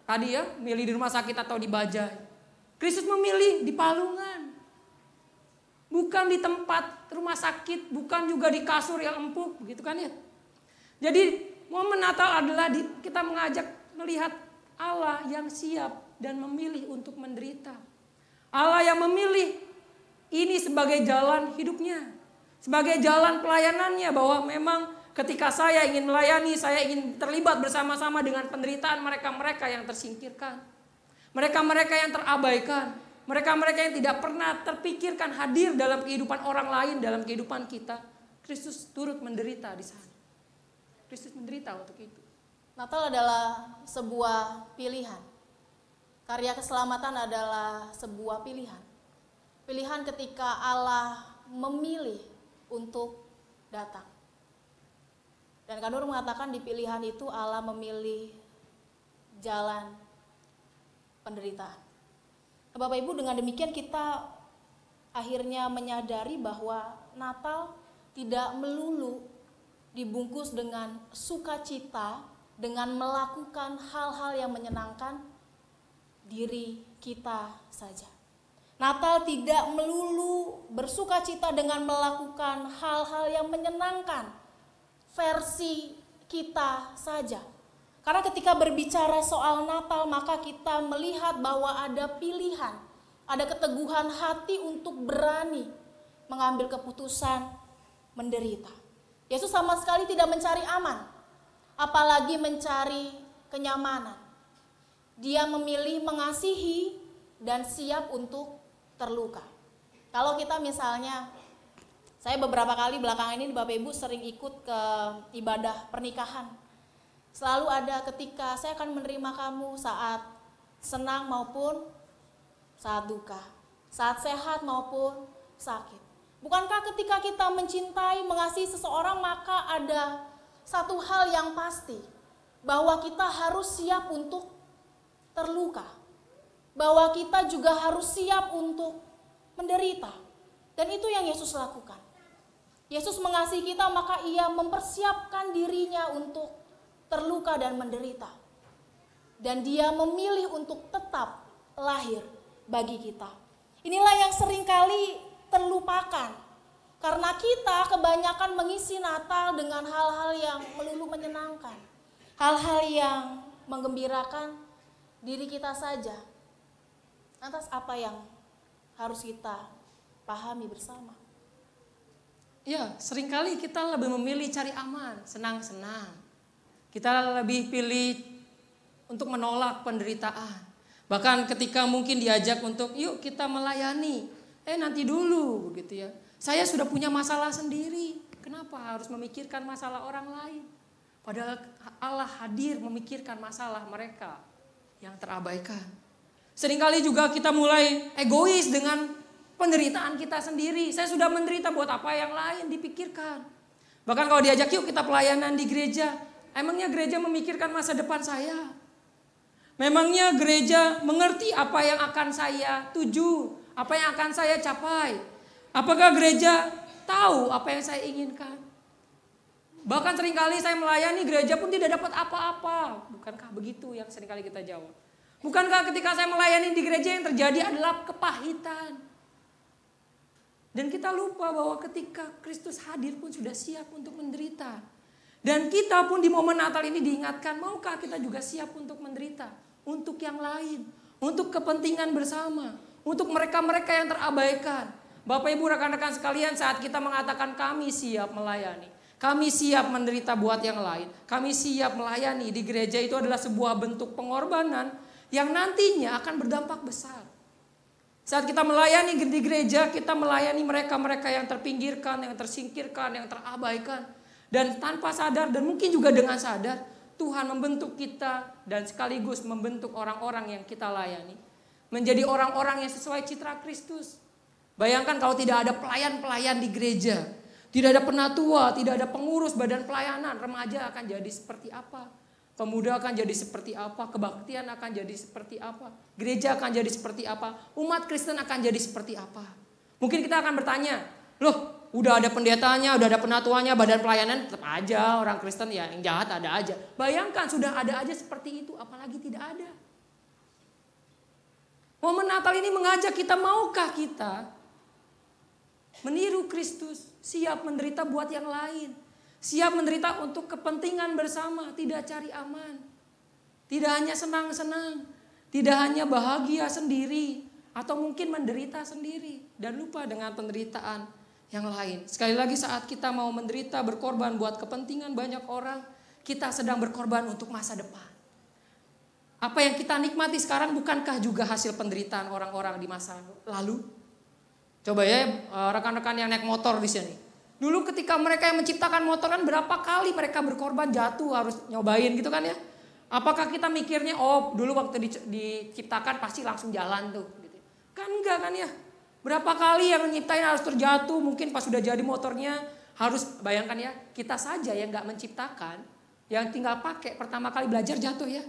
S2: Tadi ya, milih di rumah sakit atau di bajai. Kristus memilih di palungan. Bukan di tempat rumah sakit, bukan juga di kasur yang empuk, begitu kan ya. Jadi momen Natal adalah kita mengajak melihat Allah yang siap dan memilih untuk menderita. Allah yang memilih ini sebagai jalan hidupnya. Sebagai jalan pelayanannya, bahwa memang ketika saya ingin melayani, saya ingin terlibat bersama-sama dengan penderitaan mereka-mereka yang tersingkirkan. Mereka-mereka yang terabaikan. Mereka-mereka yang tidak pernah terpikirkan hadir dalam kehidupan orang lain, dalam kehidupan kita. Kristus turut menderita di sana. Kristus menderita untuk itu.
S3: Natal adalah sebuah pilihan. Karya keselamatan adalah sebuah pilihan. Pilihan ketika Allah memilih untuk datang. Dan Kak Nur mengatakan di pilihan itu Allah memilih jalan penderitaan. Bapak Ibu, dengan demikian kita akhirnya menyadari bahwa Natal tidak melulu dibungkus dengan sukacita, dengan melakukan hal-hal yang menyenangkan diri kita saja. Natal tidak melulu bersukacita dengan melakukan hal-hal yang menyenangkan versi kita saja. Karena ketika berbicara soal Natal, maka kita melihat bahwa ada pilihan, ada keteguhan hati untuk berani mengambil keputusan menderita. Yesus sama sekali tidak mencari aman, apalagi mencari kenyamanan. Dia memilih mengasihi dan siap untuk terluka. Kalau kita misalnya, saya beberapa kali belakangan ini Bapak Ibu sering ikut ke ibadah pernikahan. Selalu ada ketika saya akan menerima kamu saat senang maupun saat duka, saat sehat maupun sakit. Bukankah ketika kita mencintai, mengasihi seseorang, maka ada satu hal yang pasti, bahwa kita harus siap untuk terluka, bahwa kita juga harus siap untuk menderita. Dan itu yang Yesus lakukan. Yesus mengasihi kita, maka ia mempersiapkan dirinya untuk terluka dan menderita. Dan dia memilih untuk tetap lahir bagi kita. Inilah yang seringkali terlupakan. Karena kita kebanyakan mengisi Natal dengan hal-hal yang melulu menyenangkan. Hal-hal yang menggembirakan diri kita saja. Lantas apa yang harus kita pahami bersama?
S2: Ya, seringkali kita lebih memilih cari aman, senang-senang. Kita lebih pilih untuk menolak penderitaan. Bahkan ketika mungkin diajak untuk yuk kita melayani. Nanti dulu begitu ya. Saya sudah punya masalah sendiri. Kenapa harus memikirkan masalah orang lain? Padahal Allah hadir memikirkan masalah mereka yang terabaikan. Seringkali juga kita mulai egois dengan penderitaan kita sendiri. Saya sudah menderita, buat apa yang lain dipikirkan. Bahkan kalau diajak yuk kita pelayanan di gereja. Emangnya gereja memikirkan masa depan saya? Memangnya gereja mengerti apa yang akan saya tuju? Apa yang akan saya capai? Apakah gereja tahu apa yang saya inginkan? Bahkan seringkali saya melayani gereja pun tidak dapat apa-apa. Bukankah begitu yang seringkali kita jawab? Bukankah ketika saya melayani di gereja yang terjadi adalah kepahitan? Dan kita lupa bahwa ketika Kristus hadir pun sudah siap untuk menderita. Dan kita pun di momen Natal ini diingatkan, maukah kita juga siap untuk menderita? Untuk yang lain, untuk kepentingan bersama, untuk mereka-mereka yang terabaikan. Bapak Ibu rekan-rekan sekalian, saat kita mengatakan kami siap melayani, Kami siap menderita buat yang lain. Kami siap melayani. Di gereja itu adalah sebuah bentuk pengorbanan yang nantinya akan berdampak besar. Saat kita melayani di gereja, kita melayani mereka-mereka yang terpinggirkan, yang tersingkirkan, yang terabaikan. Dan tanpa sadar dan mungkin juga dengan sadar, Tuhan membentuk kita dan sekaligus membentuk orang-orang yang kita layani. Menjadi orang-orang yang sesuai citra Kristus. Bayangkan kalau tidak ada pelayan-pelayan di gereja. Tidak ada penatua, tidak ada pengurus badan pelayanan. Remaja akan jadi seperti apa? Pemuda akan jadi seperti apa? Kebaktian akan jadi seperti apa? Gereja akan jadi seperti apa? Umat Kristen akan jadi seperti apa? Mungkin kita akan bertanya, loh udah ada pendetanya, udah ada penatuanya, badan pelayanan tetap aja orang Kristen ya yang jahat ada aja. Bayangkan sudah ada aja seperti itu, apalagi tidak ada. Momen Natal ini mengajak kita, maukah kita meniru Kristus, siap menderita buat yang lain. Siap menderita untuk kepentingan bersama, tidak cari aman. Tidak hanya senang-senang, tidak hanya bahagia sendiri, atau mungkin menderita sendiri dan lupa dengan penderitaan yang lain. Sekali lagi saat kita mau menderita, berkorban buat kepentingan banyak orang, kita sedang berkorban untuk masa depan. Apa yang kita nikmati sekarang bukankah juga hasil penderitaan orang-orang di masa lalu? Coba ya rekan-rekan yang naik motor di sini. Dulu ketika mereka yang menciptakan motor kan berapa kali mereka berkorban, jatuh, harus nyobain gitu kan ya. Apakah kita mikirnya oh dulu waktu diciptakan pasti langsung jalan tuh gitu. Kan enggak kan ya. Berapa kali yang nyiptain harus terjatuh, mungkin pas sudah jadi motornya harus, bayangkan ya, kita saja yang enggak menciptakan, yang tinggal pakai pertama kali belajar jatuh ya.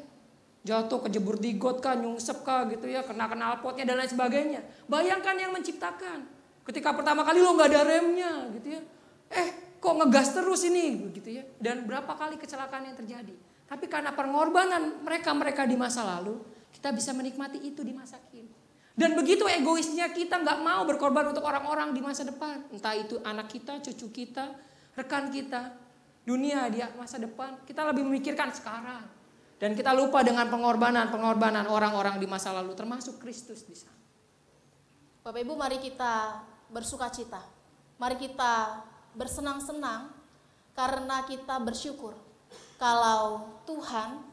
S2: Jatuh, kejebur di got kah, nyungsep kah gitu ya, kena knalpotnya dan lain sebagainya. Bayangkan yang menciptakan. Ketika pertama kali lo enggak ada remnya gitu ya. Kok ngegas terus ini begitu ya. Dan berapa kali kecelakaan yang terjadi. Tapi karena pengorbanan mereka di masa lalu, kita bisa menikmati itu di masa kini. Dan begitu egoisnya kita nggak mau berkorban untuk orang-orang di masa depan. Entah itu anak kita, cucu kita, rekan kita, dunia di masa depan. Kita lebih memikirkan sekarang. Dan kita lupa dengan pengorbanan orang-orang di masa lalu, termasuk Kristus di sana.
S3: Bapak Ibu, mari kita bersukacita. Mari kita bersenang-senang karena kita bersyukur kalau Tuhan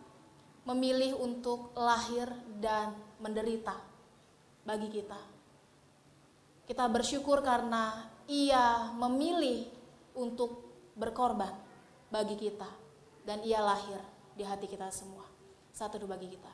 S3: memilih untuk lahir dan menderita bagi kita. Kita bersyukur karena Ia memilih untuk berkorban bagi kita dan Ia lahir di hati kita semua. Satu dua bagi kita.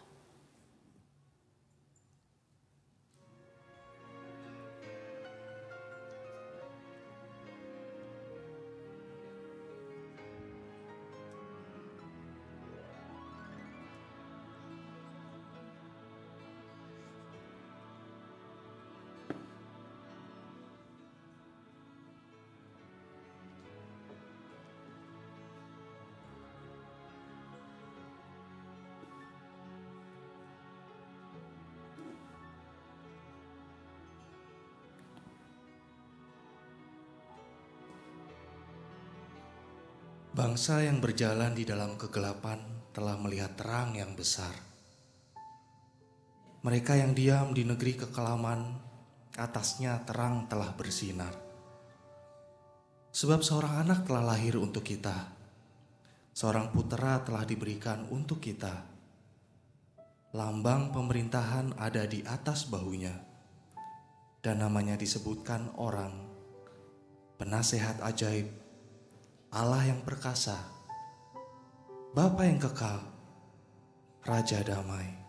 S1: Bangsa yang berjalan di dalam kegelapan telah melihat terang yang besar. Mereka yang diam di negeri kekelaman, atasnya terang telah bersinar. Sebab seorang anak telah lahir untuk kita, seorang putera telah diberikan untuk kita. Lambang pemerintahan ada di atas bahunya, dan namanya disebutkan Orang, Penasehat Ajaib, Allah yang perkasa, Bapa yang kekal, Raja Damai.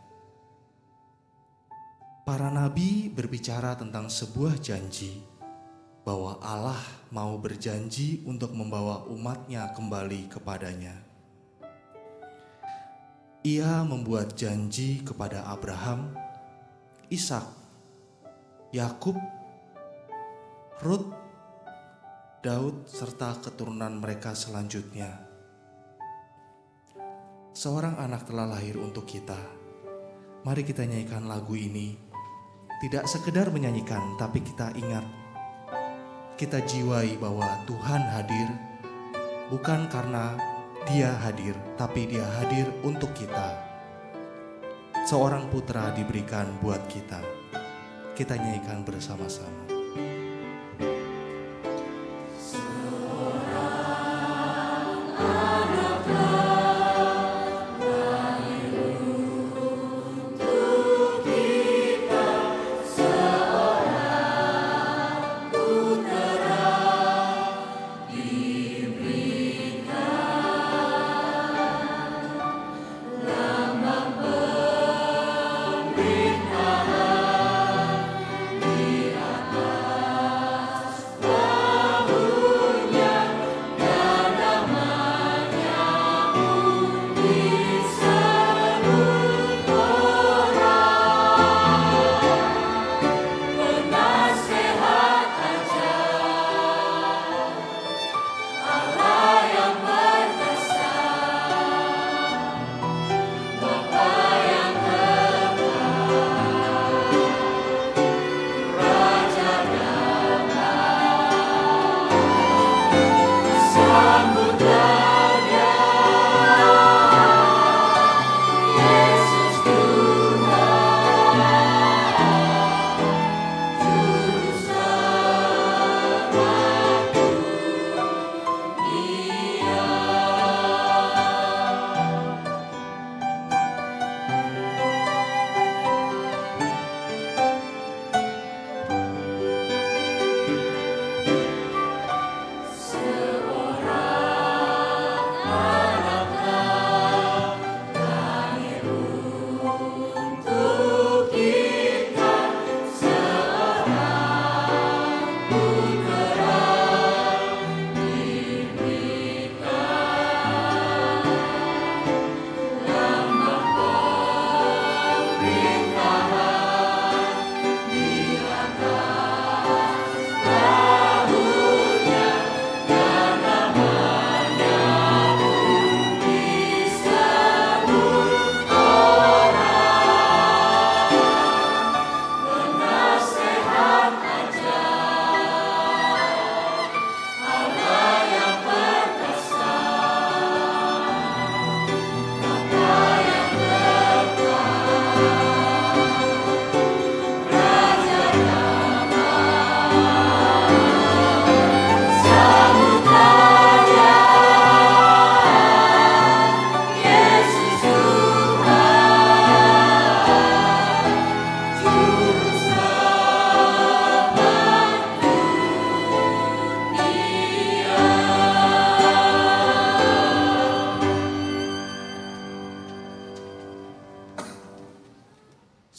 S1: Para nabi berbicara tentang sebuah janji bahwa Allah mau berjanji untuk membawa umatnya kembali kepadanya. Ia membuat janji kepada Abraham, Ishak, Yakub, Rut, Daud, serta keturunan mereka selanjutnya. Seorang anak telah lahir untuk kita. Mari kita nyanyikan lagu ini. Tidak sekedar menyanyikan, tapi kita ingat, kita jiwai bahwa Tuhan hadir, bukan karena Dia hadir, tapi Dia hadir untuk kita. Seorang putra diberikan buat kita. Kita nyanyikan bersama-sama.
S4: Seorang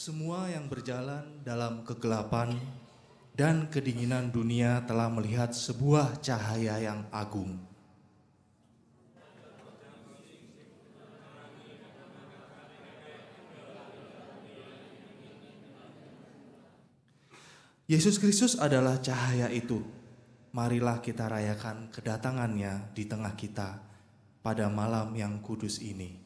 S1: Semua yang berjalan dalam kegelapan dan kedinginan dunia telah melihat sebuah cahaya yang agung. Yesus Kristus adalah cahaya itu. Marilah kita rayakan kedatangannya di tengah kita pada malam yang kudus ini.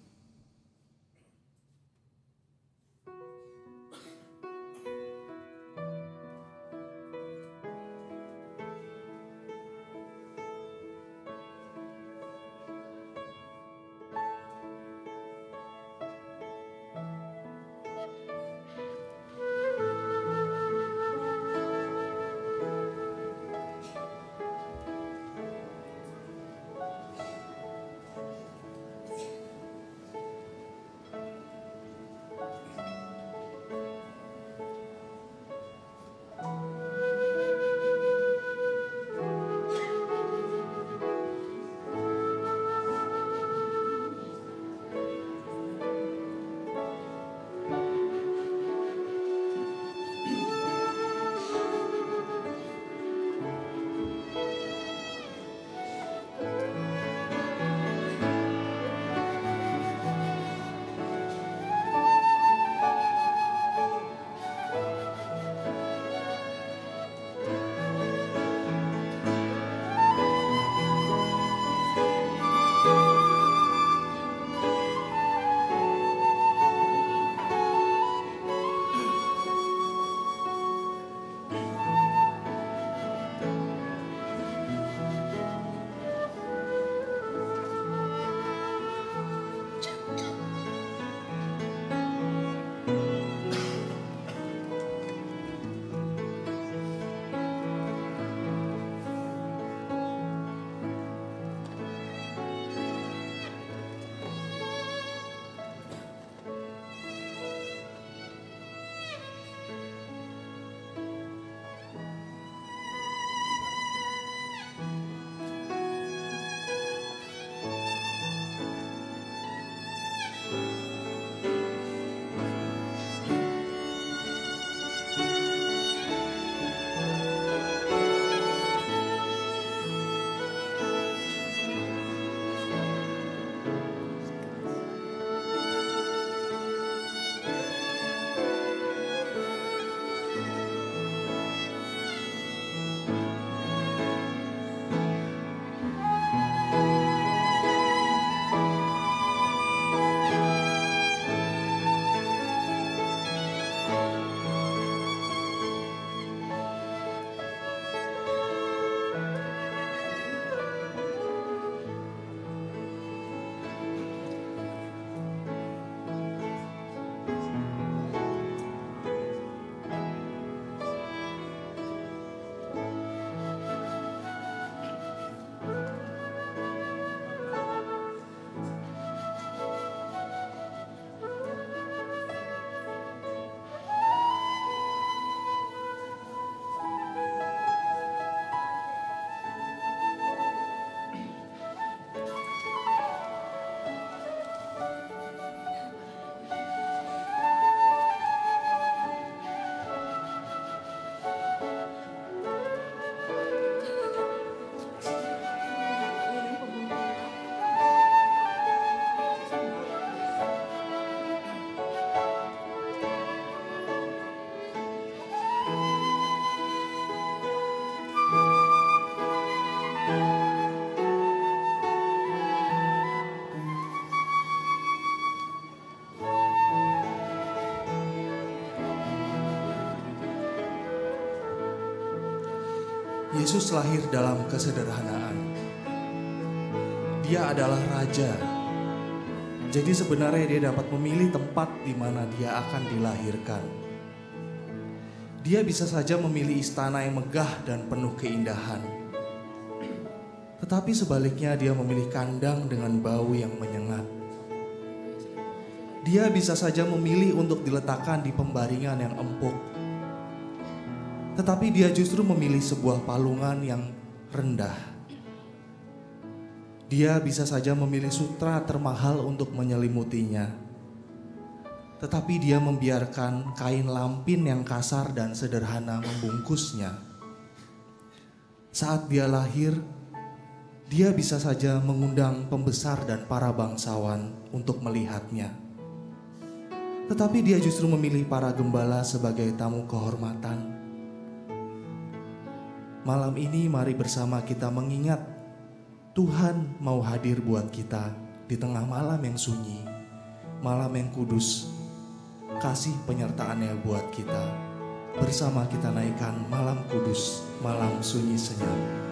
S1: Yesus lahir dalam kesederhanaan. Dia adalah raja. Jadi sebenarnya dia dapat memilih tempat di mana dia akan dilahirkan. Dia bisa saja memilih istana yang megah dan penuh keindahan. Tetapi sebaliknya dia memilih kandang dengan bau yang menyengat. Dia bisa saja memilih untuk diletakkan di pembaringan yang empuk. Tetapi dia justru memilih sebuah palungan yang rendah. Dia bisa saja memilih sutra termahal untuk menyelimutinya. Tetapi dia membiarkan kain lampin yang kasar dan sederhana membungkusnya. Saat dia lahir, dia bisa saja mengundang pembesar dan para bangsawan untuk melihatnya. Tetapi dia justru memilih para gembala sebagai tamu kehormatan. Malam ini mari bersama kita mengingat Tuhan mau hadir buat kita di tengah malam yang sunyi, malam yang kudus. Kasih penyertaannya buat kita. Bersama kita naikkan malam kudus, malam sunyi senyap.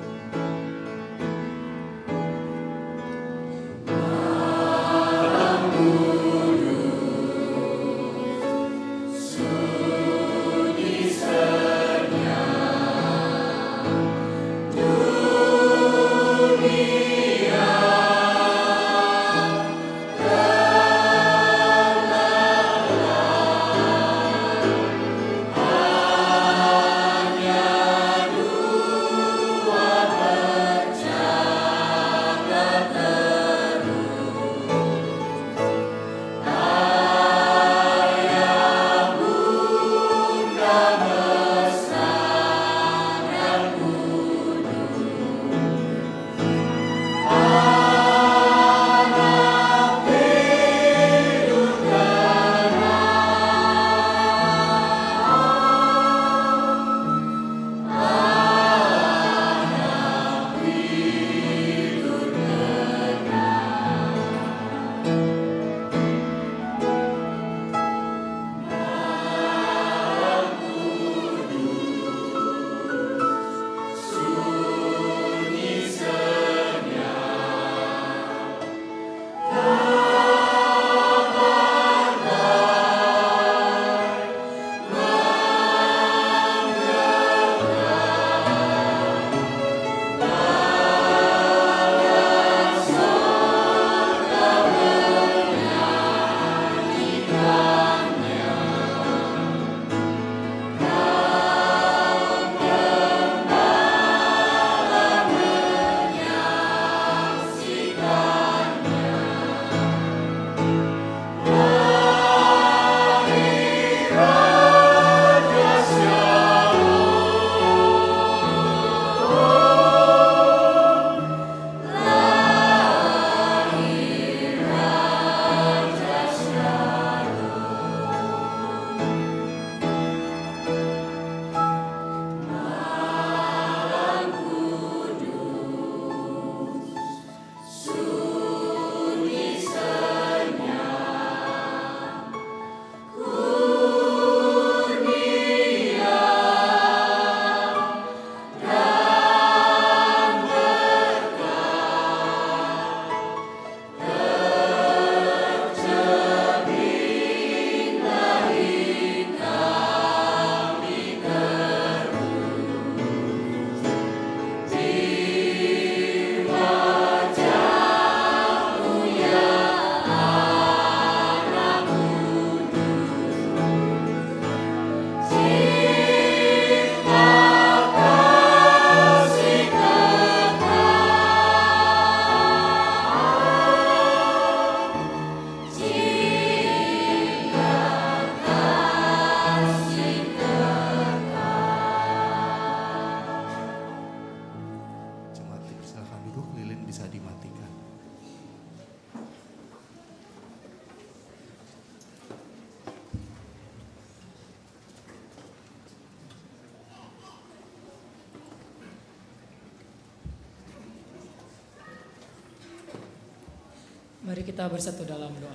S2: Mari kita bersatu dalam doa.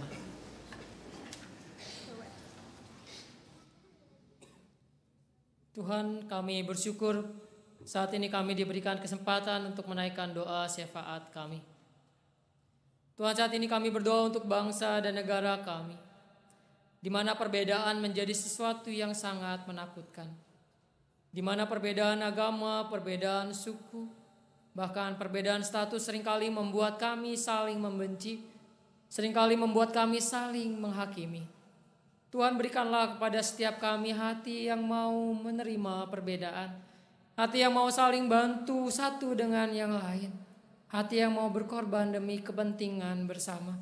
S2: Tuhan, kami bersyukur Saat ini kami diberikan kesempatan untuk menaikkan doa syafaat kami. Tuhan, saat ini kami berdoa untuk bangsa dan negara kami, di mana perbedaan menjadi sesuatu yang sangat menakutkan. Di mana perbedaan agama, perbedaan suku, bahkan perbedaan status seringkali membuat kami saling membenci, seringkali membuat kami saling menghakimi. Tuhan, berikanlah kepada setiap kami hati yang mau menerima perbedaan, hati yang mau saling bantu satu dengan yang lain, hati yang mau berkorban demi kepentingan bersama.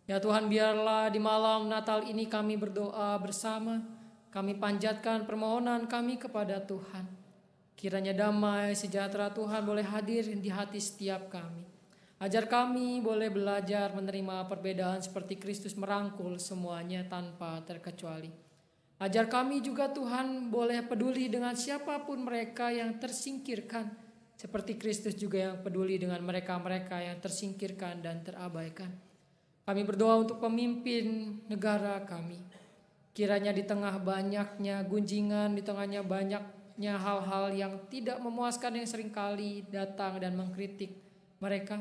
S2: Ya Tuhan, biarlah di malam Natal ini kami berdoa bersama, kami panjatkan permohonan kami kepada Tuhan. Kiranya damai sejahtera Tuhan boleh hadir di hati setiap kami. Ajar kami boleh belajar menerima perbedaan seperti Kristus merangkul semuanya tanpa terkecuali. Ajar kami juga Tuhan boleh peduli dengan siapapun mereka yang tersingkirkan, seperti Kristus juga yang peduli dengan mereka-mereka yang tersingkirkan dan terabaikan. Kami berdoa untuk pemimpin negara kami. Kiranya di tengah banyaknya gunjingan, di tengahnya banyaknya hal-hal yang tidak memuaskan yang seringkali datang dan mengkritik mereka,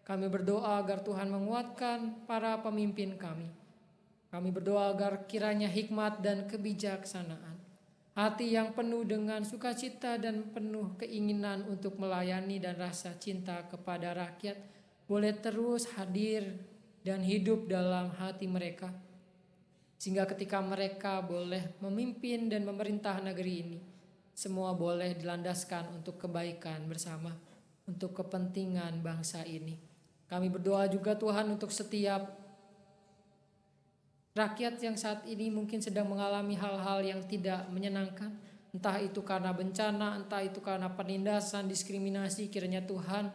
S2: kami berdoa agar Tuhan menguatkan para pemimpin kami. Kami berdoa agar kiranya hikmat dan kebijaksanaan, hati yang penuh dengan sukacita dan penuh keinginan untuk melayani dan rasa cinta kepada rakyat boleh terus hadir dan hidup dalam hati mereka. Sehingga ketika mereka boleh memimpin dan memerintah negeri ini, semua boleh dilandaskan untuk kebaikan bersama, untuk kepentingan bangsa ini. Kami berdoa juga Tuhan untuk setiap rakyat yang saat ini mungkin sedang mengalami hal-hal yang tidak menyenangkan. Entah itu karena bencana, entah itu karena penindasan, diskriminasi. Kiranya Tuhan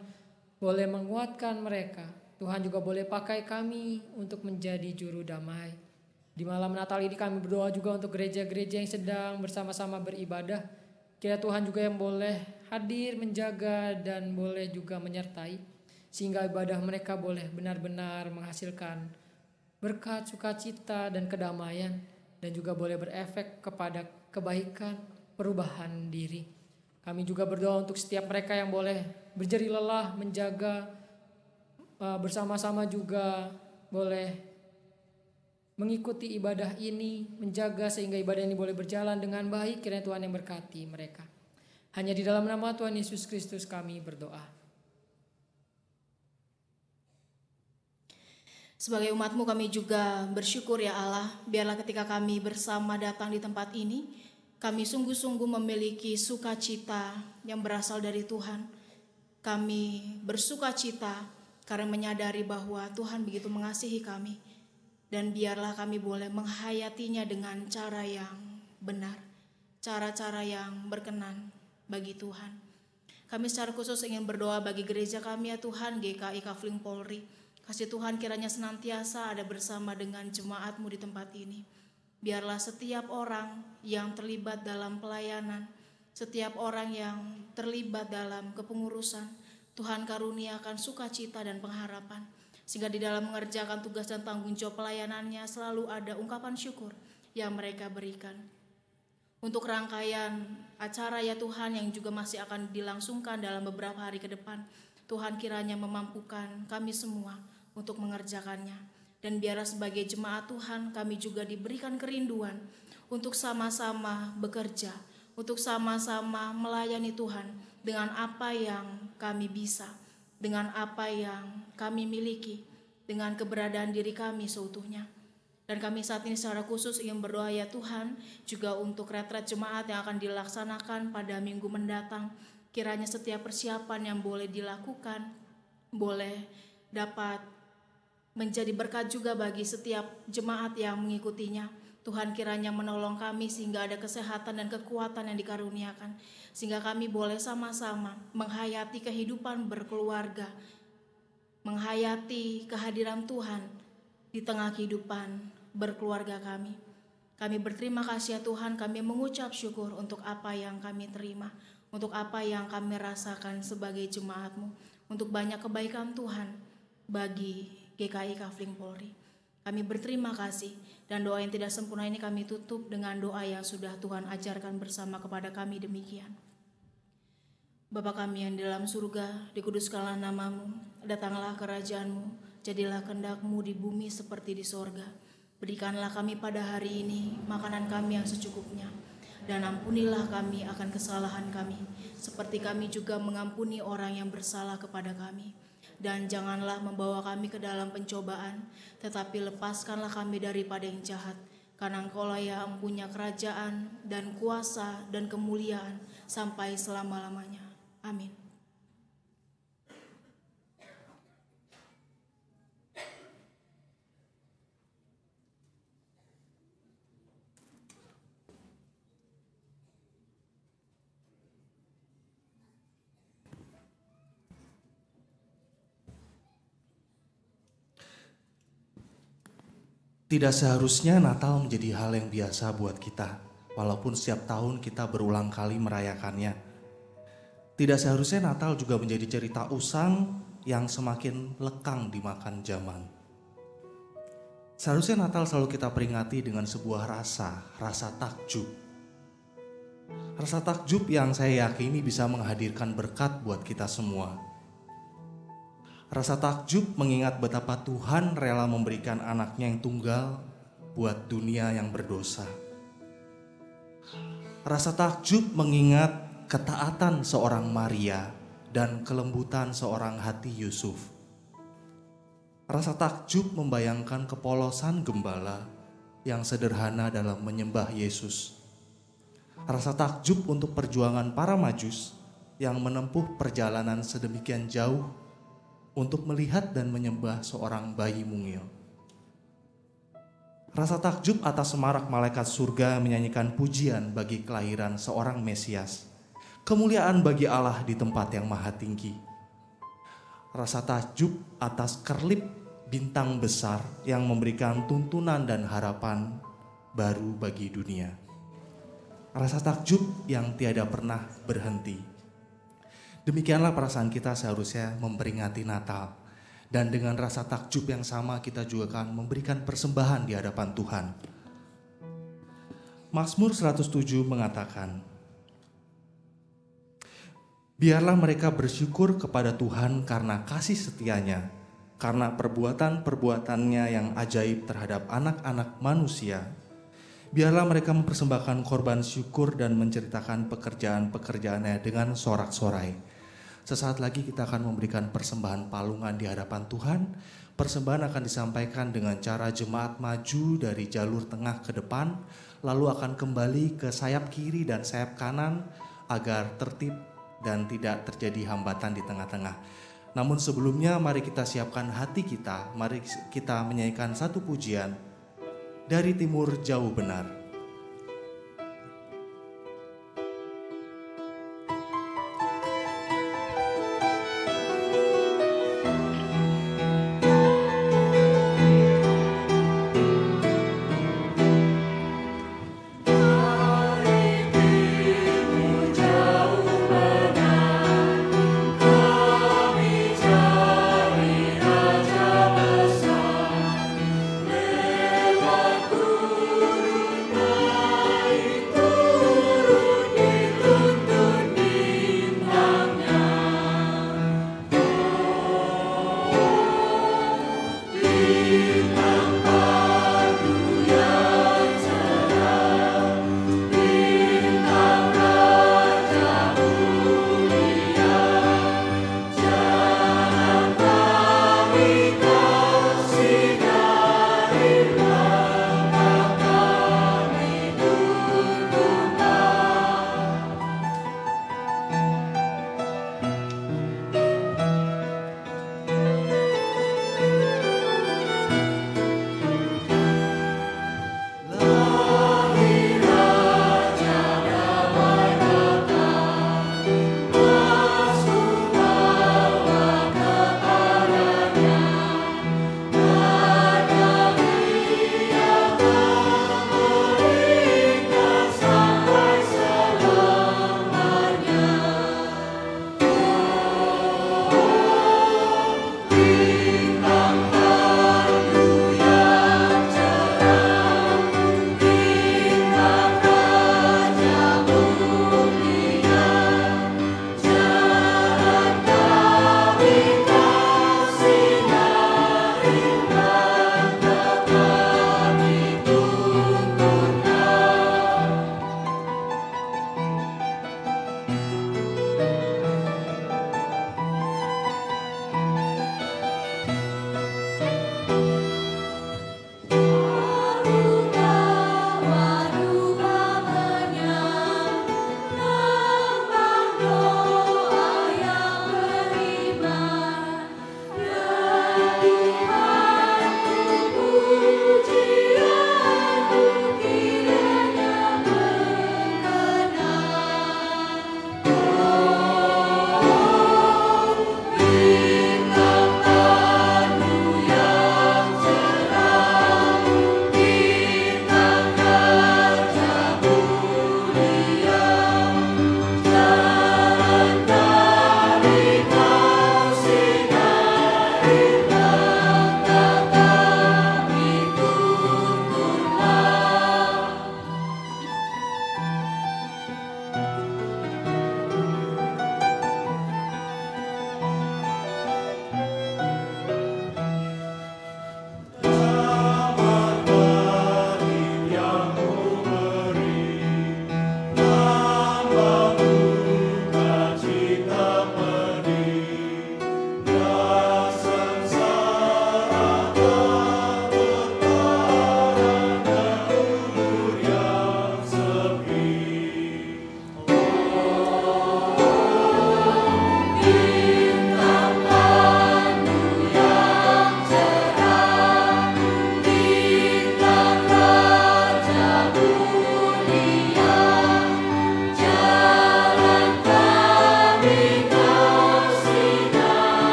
S2: boleh menguatkan mereka. Tuhan juga boleh pakai kami untuk menjadi juru damai. Di malam Natal ini kami berdoa juga untuk gereja-gereja yang sedang bersama-sama beribadah. Kiranya Tuhan juga yang boleh hadir, menjaga, dan boleh juga menyertai. Sehingga ibadah mereka boleh benar-benar menghasilkan berkat, sukacita, dan kedamaian. Dan juga boleh berefek kepada kebaikan, perubahan diri. Kami juga berdoa untuk setiap mereka yang boleh berjerih lelah, menjaga, bersama-sama juga boleh mengikuti ibadah ini, menjaga sehingga ibadah ini boleh berjalan dengan baik. Kiranya Tuhan yang berkati mereka. Hanya di dalam nama Tuhan Yesus Kristus kami berdoa.
S3: Sebagai umat-Mu kami juga bersyukur ya Allah, biarlah ketika kami bersama datang di tempat ini, kami sungguh-sungguh memiliki sukacita yang berasal dari Tuhan. Kami bersukacita karena menyadari bahwa Tuhan begitu mengasihi kami. Dan biarlah kami boleh menghayatinya dengan cara yang benar, cara-cara yang berkenan bagi Tuhan. Kami secara khusus ingin berdoa bagi gereja kami ya Tuhan, GKI Kafling Polri. Kasih Tuhan kiranya senantiasa ada bersama dengan jemaat-Mu di tempat ini. Biarlah setiap orang yang terlibat dalam pelayanan, setiap orang yang terlibat dalam kepengurusan, Tuhan karuniakan sukacita dan pengharapan. Sehingga di dalam mengerjakan tugas dan tanggung jawab pelayanannya selalu ada ungkapan syukur yang mereka berikan. Untuk rangkaian acara ya Tuhan yang juga masih akan dilangsungkan dalam beberapa hari ke depan, Tuhan kiranya memampukan kami semua untuk mengerjakannya. Dan biarlah sebagai jemaat Tuhan kami juga diberikan kerinduan untuk sama-sama bekerja, untuk sama-sama melayani Tuhan dengan apa yang kami bisa, dengan apa yang kami miliki, dengan keberadaan diri kami seutuhnya. Dan kami saat ini secara khusus ingin berdoa ya Tuhan juga untuk retret jemaat yang akan dilaksanakan pada minggu mendatang. Kiranya setiap persiapan yang boleh dilakukan boleh dapat menjadi berkat juga bagi setiap jemaat yang mengikutinya. Tuhan kiranya menolong kami sehingga ada kesehatan dan kekuatan yang dikaruniakan. Sehingga kami boleh sama-sama menghayati kehidupan berkeluarga, menghayati kehadiran Tuhan di tengah kehidupan berkeluarga kami. Kami berterima kasih ya Tuhan, kami mengucap syukur untuk apa yang kami terima, untuk apa yang kami rasakan sebagai jemaat-Mu, untuk banyak kebaikan Tuhan bagi GKI Kafling Polri. Kami berterima kasih dan doa yang tidak sempurna ini kami tutup dengan doa yang sudah Tuhan ajarkan bersama kepada kami demikian.
S4: Bapa kami yang di dalam surga, dikuduskanlah namamu, datanglah kerajaan-Mu, jadilah kehendak-Mu di bumi seperti di sorga. Berikanlah kami pada hari ini makanan kami yang secukupnya, dan ampunilah kami akan kesalahan kami, seperti kami juga mengampuni orang yang bersalah kepada kami. Dan janganlah membawa kami ke dalam pencobaan, tetapi lepaskanlah kami daripada yang jahat. Karena Engkau-lah yang punya kerajaan dan kuasa dan kemuliaan sampai selama-lamanya. Amin.
S1: Tidak seharusnya Natal menjadi hal yang biasa buat kita, walaupun setiap tahun kita berulang kali merayakannya. Tidak seharusnya Natal juga menjadi cerita usang yang semakin lekang dimakan zaman. Seharusnya Natal selalu kita peringati dengan sebuah rasa takjub. Rasa takjub yang saya yakini bisa menghadirkan berkat buat kita semua. Rasa takjub mengingat betapa Tuhan rela memberikan anaknya yang tunggal buat dunia yang berdosa. Rasa takjub mengingat ketaatan seorang Maria dan kelembutan seorang hati Yusuf. Rasa takjub membayangkan kepolosan gembala yang sederhana dalam menyembah Yesus. Rasa takjub untuk perjuangan para Majus yang menempuh perjalanan sedemikian jauh untuk melihat dan menyembah seorang bayi mungil. Rasa takjub atas semarak malaikat surga menyanyikan pujian bagi kelahiran seorang Mesias. Kemuliaan bagi Allah di tempat yang maha tinggi. Rasa takjub atas kerlip bintang besar yang memberikan tuntunan dan harapan baru bagi dunia. Rasa takjub yang tiada pernah berhenti. Demikianlah perasaan kita seharusnya memperingati Natal. Dan dengan rasa takjub yang sama kita juga akan memberikan persembahan di hadapan Tuhan. Mazmur 107 mengatakan, biarlah mereka bersyukur kepada Tuhan karena kasih setianya, karena perbuatan-perbuatannya yang ajaib terhadap anak-anak manusia. Biarlah mereka mempersembahkan korban syukur dan menceritakan pekerjaan-pekerjaannya dengan sorak-sorai. Sesaat lagi kita akan memberikan persembahan palungan di hadapan Tuhan. Persembahan akan disampaikan dengan cara jemaat maju dari jalur tengah ke depan, lalu akan kembali ke sayap kiri dan sayap kanan agar tertib dan tidak terjadi hambatan di tengah-tengah. Namun sebelumnya mari kita siapkan hati kita, mari kita menyanyikan satu pujian dari timur jauh benar.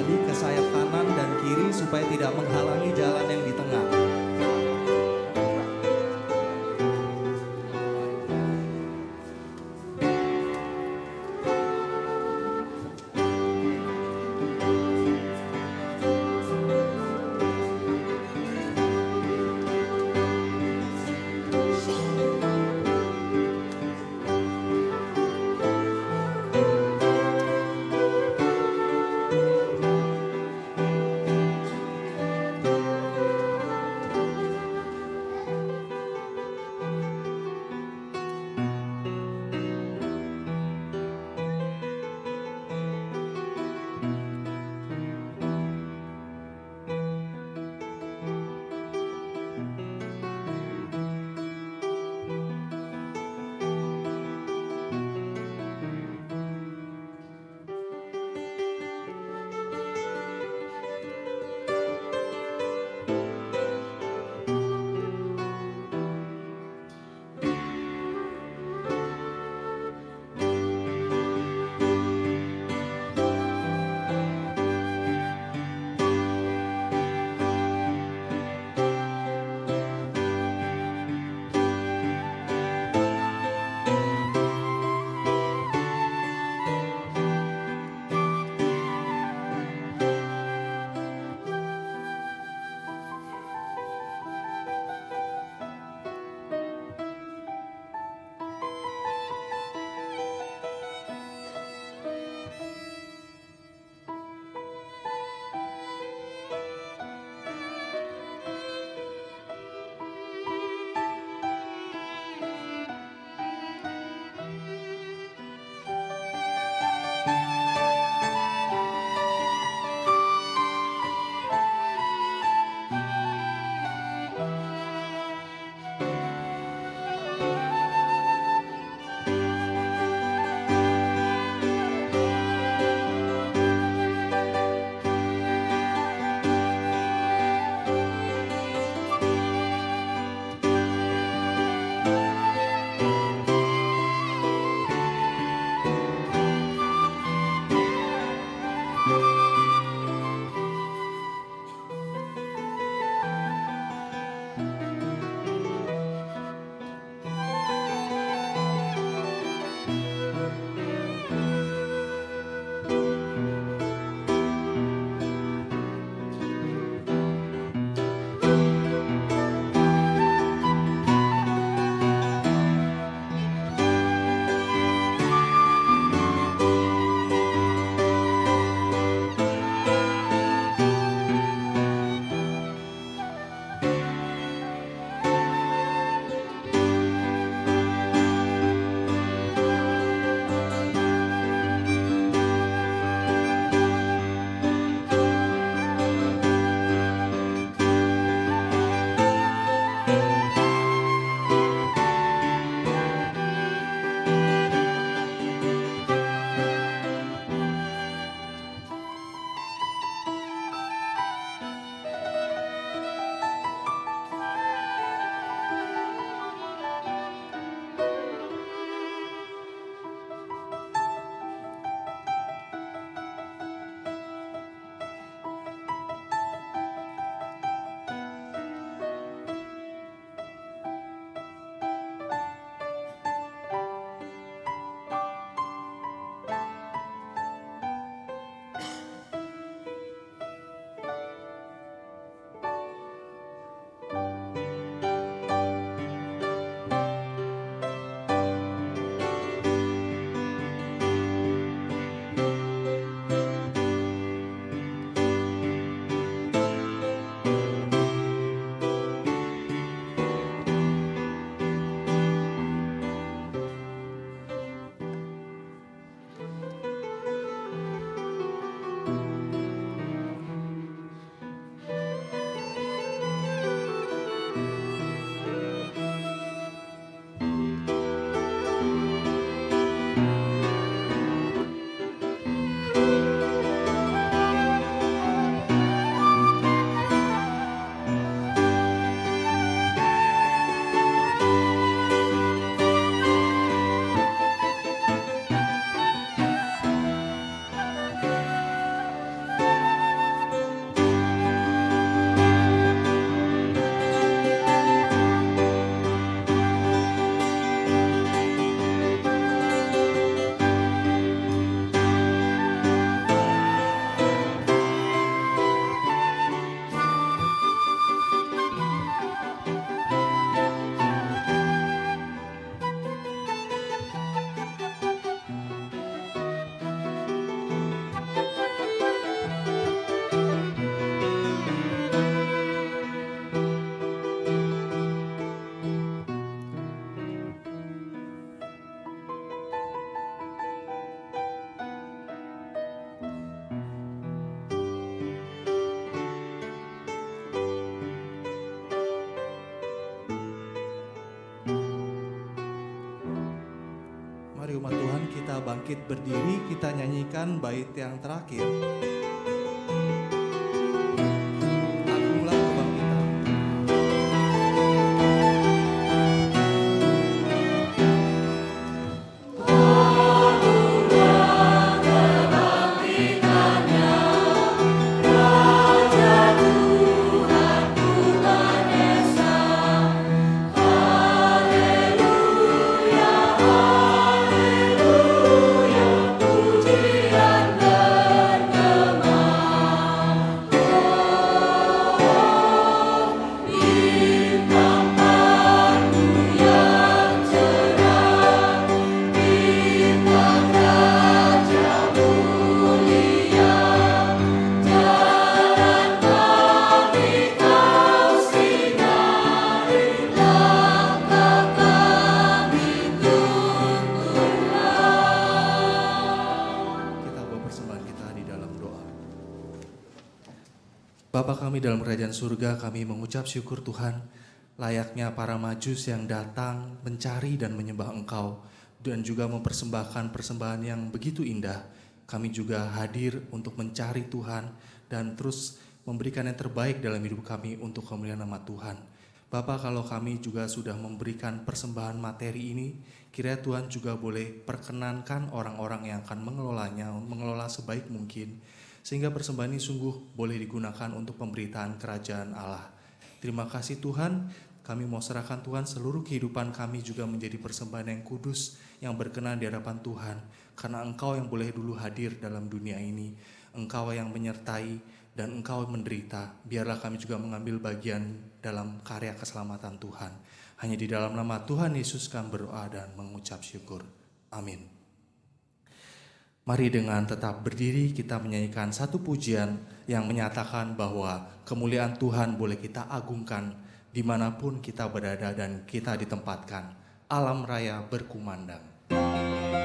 S1: kembali ke sayap kanan dan kiri supaya tidak menghalangi jalan yang di tengah. bangkit berdiri, kita nyanyikan bait yang terakhir. Agunglah kebangkitan. Bapa kami dalam kerajaan surga, kami mengucap syukur Tuhan, layaknya para majus yang datang mencari dan menyembah Engkau, dan juga mempersembahkan persembahan yang begitu indah. Kami juga hadir untuk mencari Tuhan, dan terus memberikan yang terbaik dalam hidup kami untuk kemuliaan nama Tuhan. Bapa, kalau kami juga sudah memberikan persembahan materi ini, kiranya Tuhan juga boleh perkenankan orang-orang yang akan mengelolanya, mengelola sebaik mungkin, sehingga persembahan ini sungguh boleh digunakan untuk pemberitaan kerajaan Allah. Terima kasih Tuhan, kami mau serahkan Tuhan seluruh kehidupan kami juga menjadi persembahan yang kudus, yang berkenan di hadapan Tuhan. Karena Engkau yang boleh dulu hadir dalam dunia ini, Engkau yang menyertai dan Engkau menderita. Biarlah kami juga mengambil bagian dalam karya keselamatan Tuhan. Hanya di dalam nama Tuhan Yesus kami berdoa dan mengucap syukur. Amin. Mari dengan tetap berdiri kita menyanyikan satu pujian yang menyatakan bahwa kemuliaan Tuhan boleh kita agungkan dimanapun kita berada dan kita ditempatkan. Alam raya berkumandang.
S5: Oleh pujian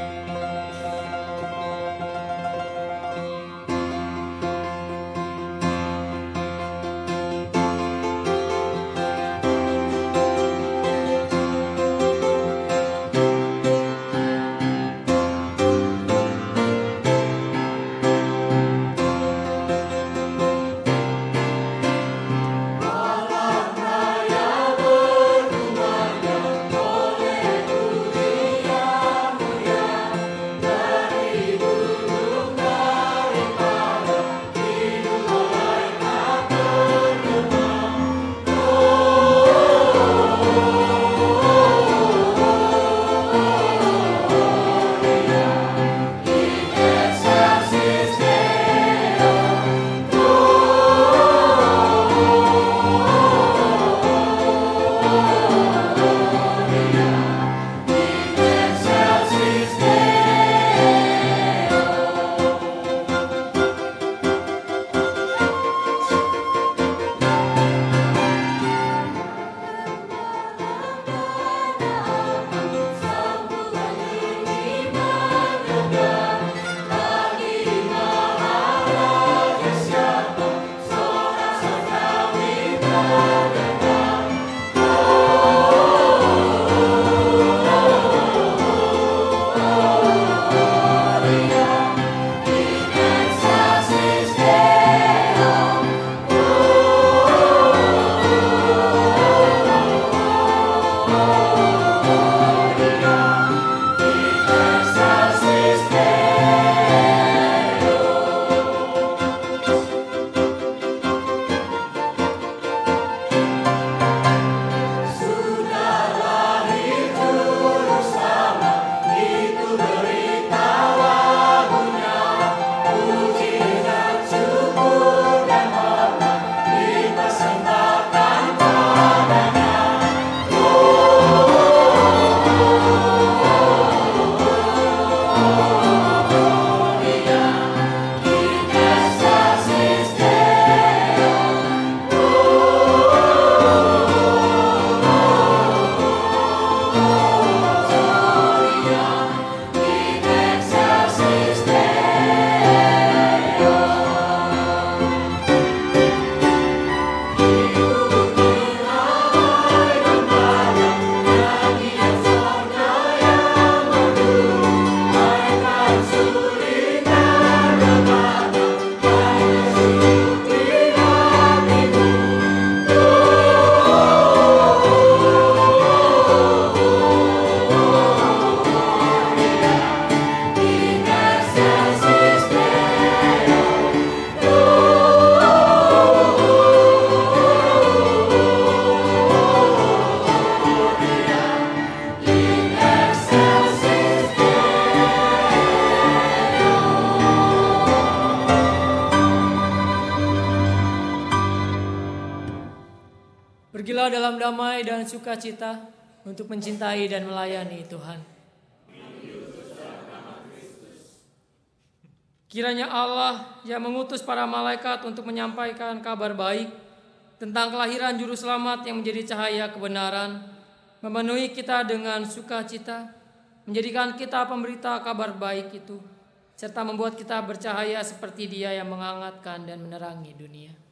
S2: Pergilah dalam damai dan sukacita untuk mencintai dan melayani Tuhan. Kiranya Allah yang mengutus para malaikat untuk menyampaikan kabar baik tentang kelahiran Juru Selamat yang menjadi cahaya kebenaran, memenuhi kita dengan sukacita, menjadikan kita pemberita kabar baik itu, serta membuat kita bercahaya seperti Dia yang menghangatkan dan menerangi dunia.